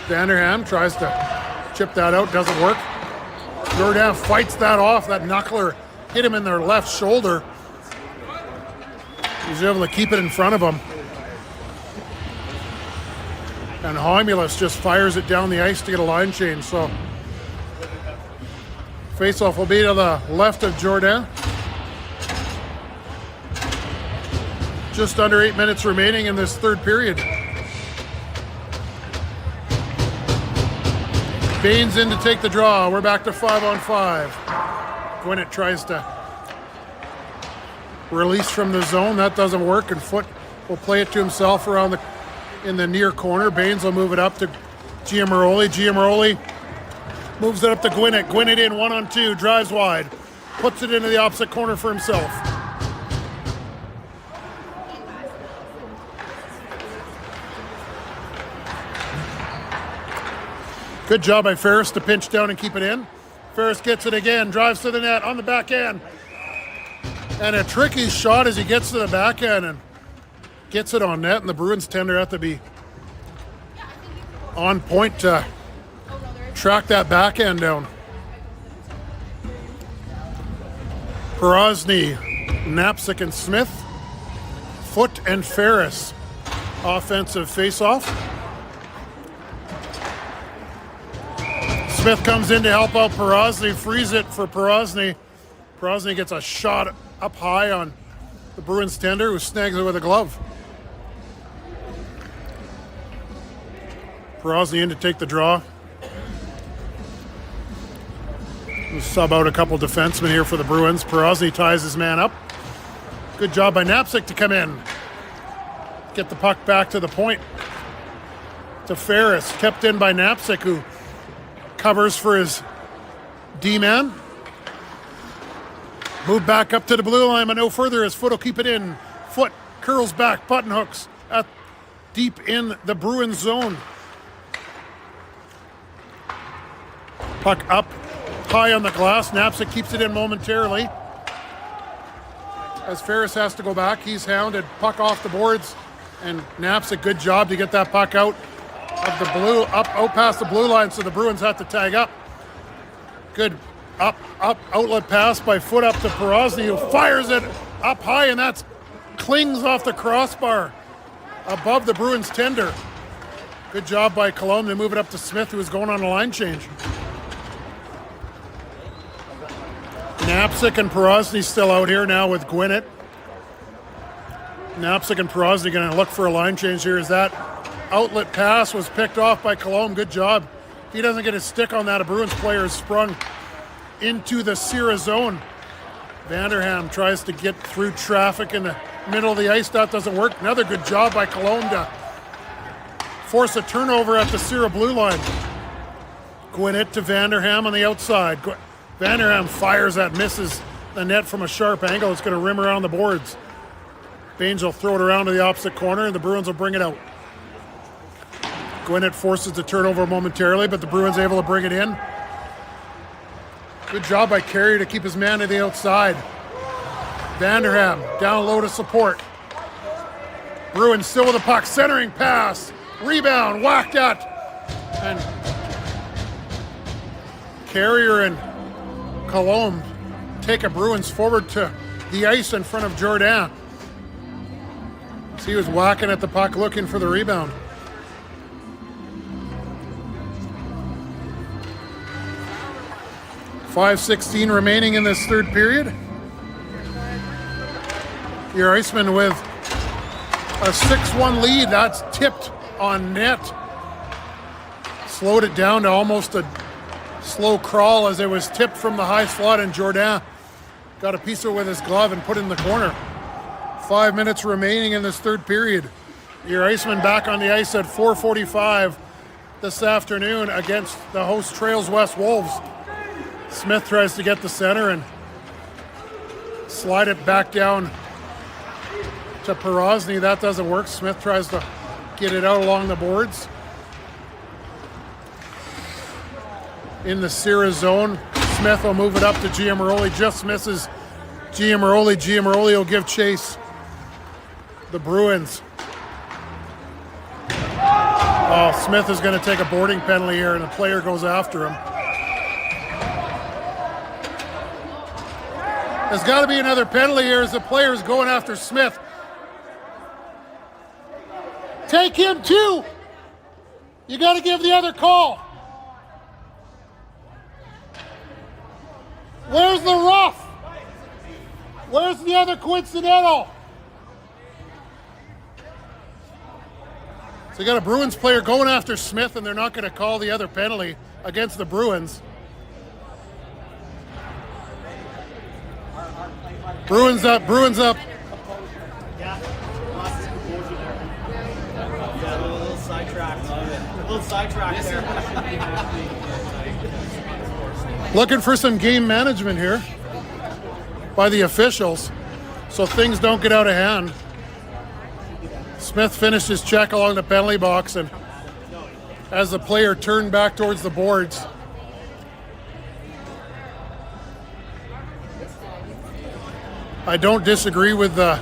Vanderham tries to chip that out, doesn't work. Jordan fights that off. That knuckler hit him in their left shoulder. He's able to keep it in front of him. And Homulus just fires it down the ice to get a line change. So face-off will be to the left of Jordan. Just under 8 minutes remaining in this third period. Baines in to take the draw. We're back to 5-on-5. Gwinnett tries to release from the zone. That doesn't work, and Foote will play it to himself around in the near corner. Baines will move it up to Giamaroli. Giamaroli moves it up to Gwinnett. Gwinnett in 1-on-2, drives wide, puts it into the opposite corner for himself. Good job by Ferris to pinch down and keep it in. Ferris gets it again, drives to the net on the backhand. And a tricky shot as he gets to the backhand and gets it on net, and the Bruins tender have to be on point to track that backhand down. Porosny, Knapsack and Smith, Foote and Ferris. Offensive face-off. Smith comes in to help out Porosny, frees it for Porosny. Porosny gets a shot up high on the Bruins tender, who snags it with a glove. Porosny in to take the draw. We'll sub out a couple defensemen here for the Bruins. Porosny ties his man up. Good job by Knapsack to come in. Get the puck back to the point. To Ferris, kept in by Knapsack, who covers for his D-man. Move back up to the blue line, but no further as Foote will keep it in. Foote curls back, button hooks at deep in the Bruins zone. Puck up high on the glass. Knapsack keeps it in momentarily. As Ferris has to go back, he's hounded. Puck off the boards, and Knapsack, good job to get that puck out of the blue, out past the blue line, so the Bruins have to tag up. Good up outlet pass by Foote up to Porosny, who fires it up high, and that clings off the crossbar above the Bruins tender. Good job by Colomb to move it up to Smith, who was going on a line change. Knapsack and Porosny still out here now with Gwinnett. Knapsack and Porosny going to look for a line change here as that outlet pass was picked off by Colomb. Good job. If he doesn't get his stick on that, a Bruins player is sprung into the Sierra zone. Vanderham tries to get through traffic in the middle of the ice. That doesn't work. Another good job by Colomb to force a turnover at the Sierra blue line. Gwinnett to Vanderham on the outside. Vanderham fires that, misses the net from a sharp angle. It's going to rim around the boards. Baines will throw it around to the opposite corner, and the Bruins will bring it out. Gwinnett forces the turnover momentarily, but the Bruins able to bring it in. Good job by Carey to keep his man to the outside. Vanderham down low to support. Bruins still with the puck, centering pass. Rebound, whacked at. And Carrier and Colomb take a Bruins forward to the ice in front of Jordan. So he was whacking at the puck looking for the rebound. .5:16 remaining in this third period. Your Icemen with a 6-1 lead. That's tipped on net. Slowed it down to almost a slow crawl as it was tipped from the high slot, and Jordan got a piece of it with his glove and put it in the corner. 5 minutes remaining in this third period. Your Icemen back on the ice at 4:45 this afternoon against the host Trails West Wolves. Smith tries to get the center and slide it back down to Perosny. That doesn't work. Smith tries to get it out along the boards. In the Sierra zone, Smith will move it up to Giammaroli. Just misses Giammaroli. Giammaroli will give chase. The Bruins. Oh, Smith is going to take a boarding penalty here, and the player goes after him. There's got to be another penalty here as the player's going after Smith. Take him too. You got to give the other call. Where's the rough? Where's the other coincidental? So you got a Bruins player going after Smith, and they're not going to call the other penalty against the Bruins. Bruins up, Bruins up.
Yeah, lost his composure there. Yeah, a little sidetracked. A little sidetracked there.
Looking for some game management here by the officials so things don't get out of hand. Smith finished his check along the penalty box, and as the player turned back towards the boards, I don't disagree with a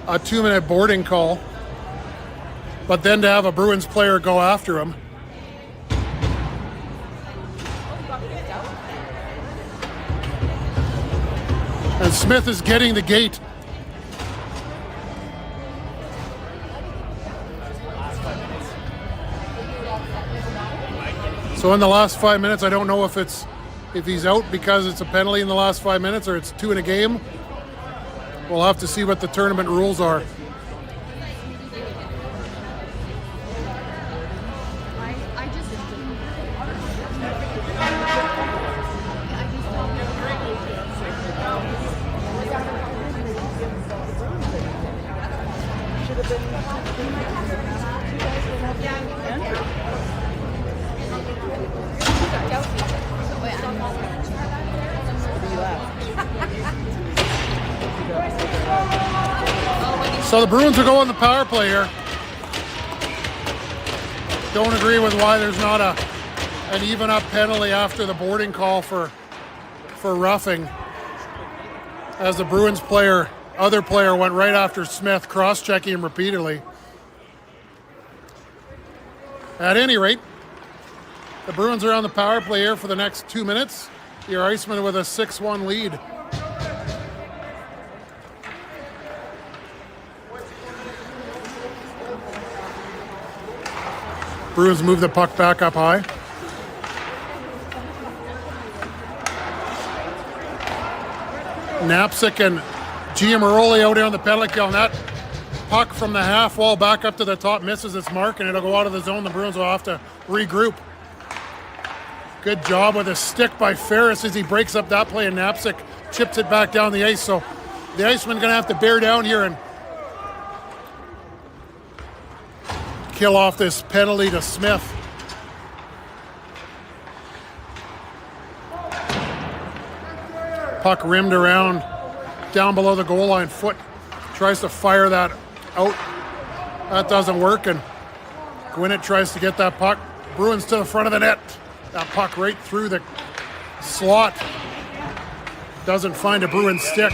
2-minute boarding call, but then to have a Bruins player go after him. And Smith is getting the gate. So in the last 5 minutes, I don't know if he's out because it's a penalty in the last 5 minutes or it's 2 in a game. We'll have to see what the tournament rules are. So the Bruins will go on the power play here. Don't agree with why there's not an even up penalty after the boarding call for roughing. As the Bruins other player went right after Smith, cross-checking him repeatedly. At any rate, the Bruins are on the power play here for the next 2 minutes. Your Icemen with a 6-1 lead. Bruins move the puck back up high. Knapsick and Giammaroli out here on the penalty kill. And that puck from the half wall back up to the top misses its mark, and it'll go out of the zone. The Bruins will have to regroup. Good job with a stick by Ferris as he breaks up that play, and Knapsick chips it back down the ice. So the Icemen going to have to bear down here and kill off this penalty to Smith. Puck rimmed around down below the goal line. Foot tries to fire that out. That doesn't work, and Gwinnett tries to get that puck. Bruins to the front of the net. That puck right through the slot. Doesn't find a Bruins stick.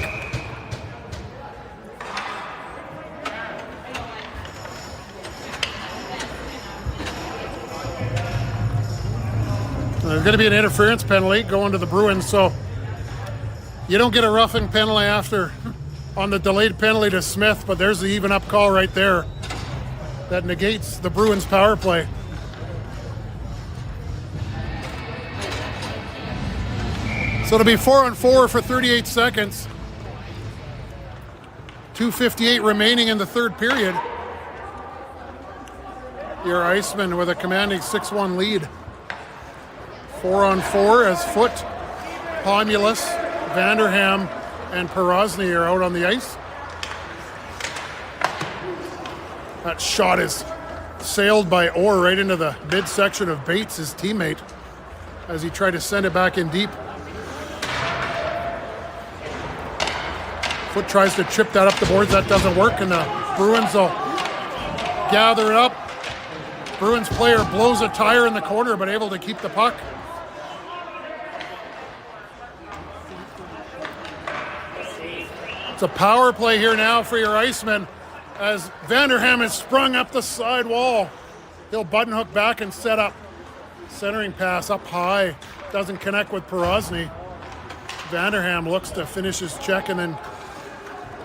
There's going to be an interference penalty going to the Bruins, so you don't get a roughing penalty after on the delayed penalty to Smith, but there's the even up call right there that negates the Bruins power play. So it'll be 4-on-4 for 38 seconds. 2:58 remaining in the third period. Your Icemen with a commanding 6-1 lead. 4-on-4 as Foot, Pomulus, Vanderham, and Perosny are out on the ice. That shot is sailed by Orr right into the midsection of Bates, his teammate, as he tried to send it back in deep. Foot tries to chip that up the boards. That doesn't work, and the Bruins will gather it up. Bruins player blows a tire in the corner, but able to keep the puck. It's a power play here now for your Icemen as Vanderham has sprung up the side wall. He'll button hook back and set up. Centering pass up high. Doesn't connect with Perosny. Vanderham looks to finish his check, and then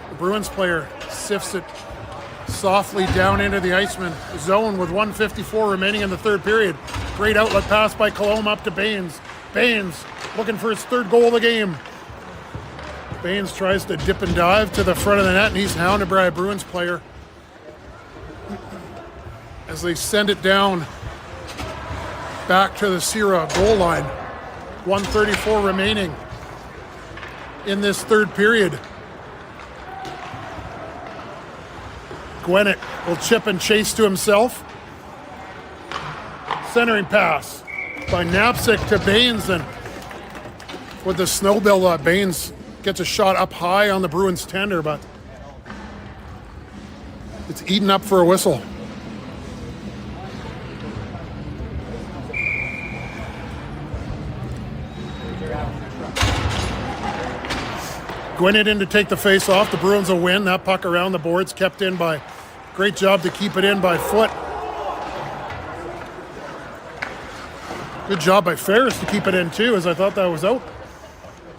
the Bruins player sifts it softly down into the Iceman zone with 1:54 remaining in the third period. Great outlet pass by Colomb up to Baines. Baines looking for his third goal of the game. Baines tries to dip and dive to the front of the net, and he's hounded by a Bruins player as they send it down back to the Sierra goal line. 1:34 remaining in this third period. Gwinnett will chip and chase to himself. Centering pass by Knapsick to Baines, and with the snow build-up, Baines gets a shot up high on the Bruins tender, but it's eaten up for a whistle. Gwinnett in to take the face off. The Bruins will win. That puck around the boards kept in by, great job to keep it in by Foot. Good job by Ferris to keep it in too, as I thought that was out.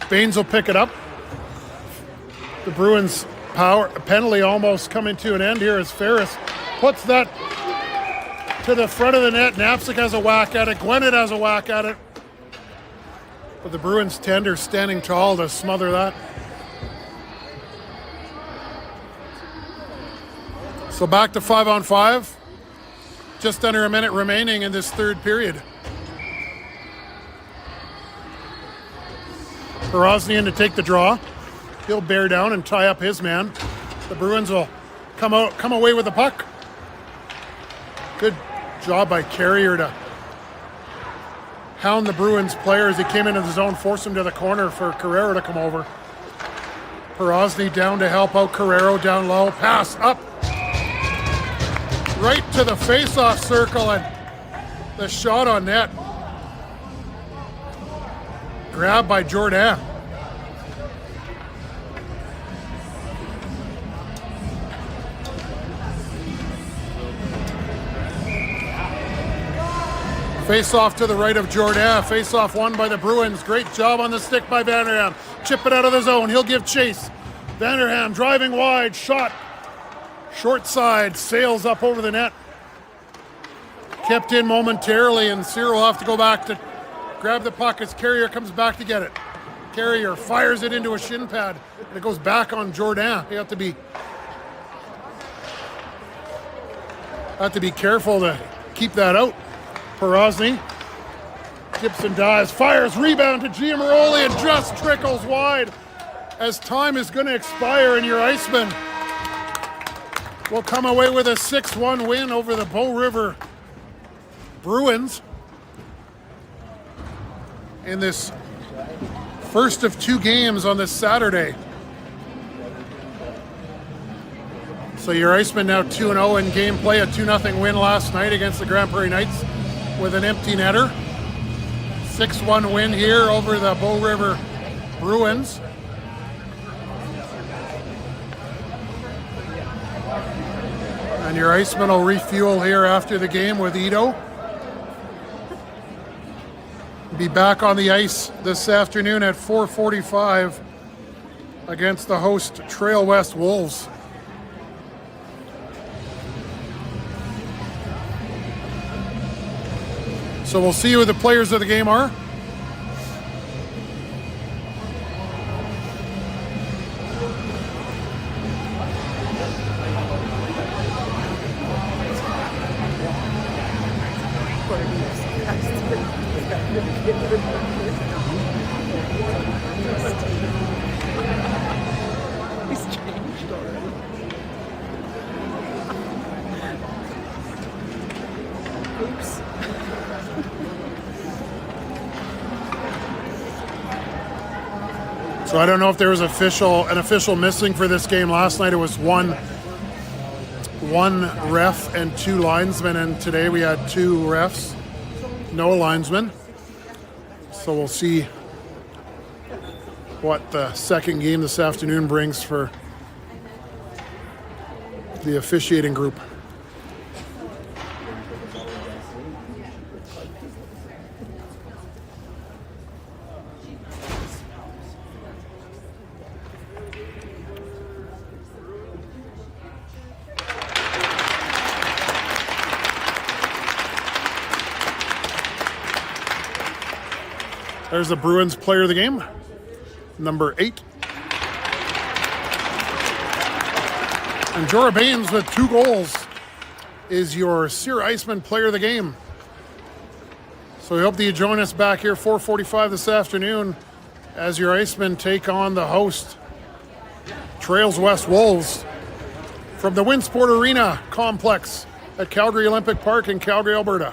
Baines will pick it up. The Bruins power penalty almost coming to an end here as Ferris puts that to the front of the net. Knapsick has a whack at it. Gwinnett has a whack at it. But the Bruins tender standing tall to smother that. So back to 5-on-5. Just under a minute remaining in this third period. Perosny in to take the draw. He'll bear down and tie up his man. The Bruins will come away with the puck. Good job by Carrier to hound the Bruins player as he came into the zone, force him to the corner for Carrero to come over. Perosny down to help out Carrero down low. Pass up right to the face-off circle, and the shot on net. Grabbed by Jourdain. Face-off to the right of Jourdain. Face-off won by the Bruins. Great job on the stick by Vanderham. Chip it out of the zone. He'll give chase. Vanderham driving wide. Shot. Short side. Sails up over the net. Kept in momentarily, and Cyril will have to go back to grab the puck as Carrier comes back to get it. Carrier fires it into a shin pad, and it goes back on Jourdain. You have to be careful to keep that out. Perosny, Gibson dives, fires, rebound to Giamaroli, and just trickles wide as time is going to expire, and your Icemen will come away with a 6-1 win over the Bow River Bruins in this first of two games on this Saturday. So your Icemen now 2-0 in gameplay, a 2-0 win last night against the Grand Prairie Knights with an empty netter. 6-1 win here over the Bow River Bruins. And your Icemen will refuel here after the game with Ito. Be back on the ice this afternoon at 4:45 against the host Trail West Wolves. So we'll see who the players of the game are.
He's changed already. Oops.
So I don't know if there was an official missing for this game. Last night it was one ref and 2 linesmen, and today we had 2 refs, no linesmen. So we'll see what the second game this afternoon brings for the officiating group. There's the Bruins player of the game, number 8. And Jorah Baines with 2 goals is your Sear Icemen player of the game. So we hope that you join us back here 4:45 this afternoon as your Icemen take on the host Trails West Wolves from the Winsport Arena complex at Calgary Olympic Park in Calgary, Alberta.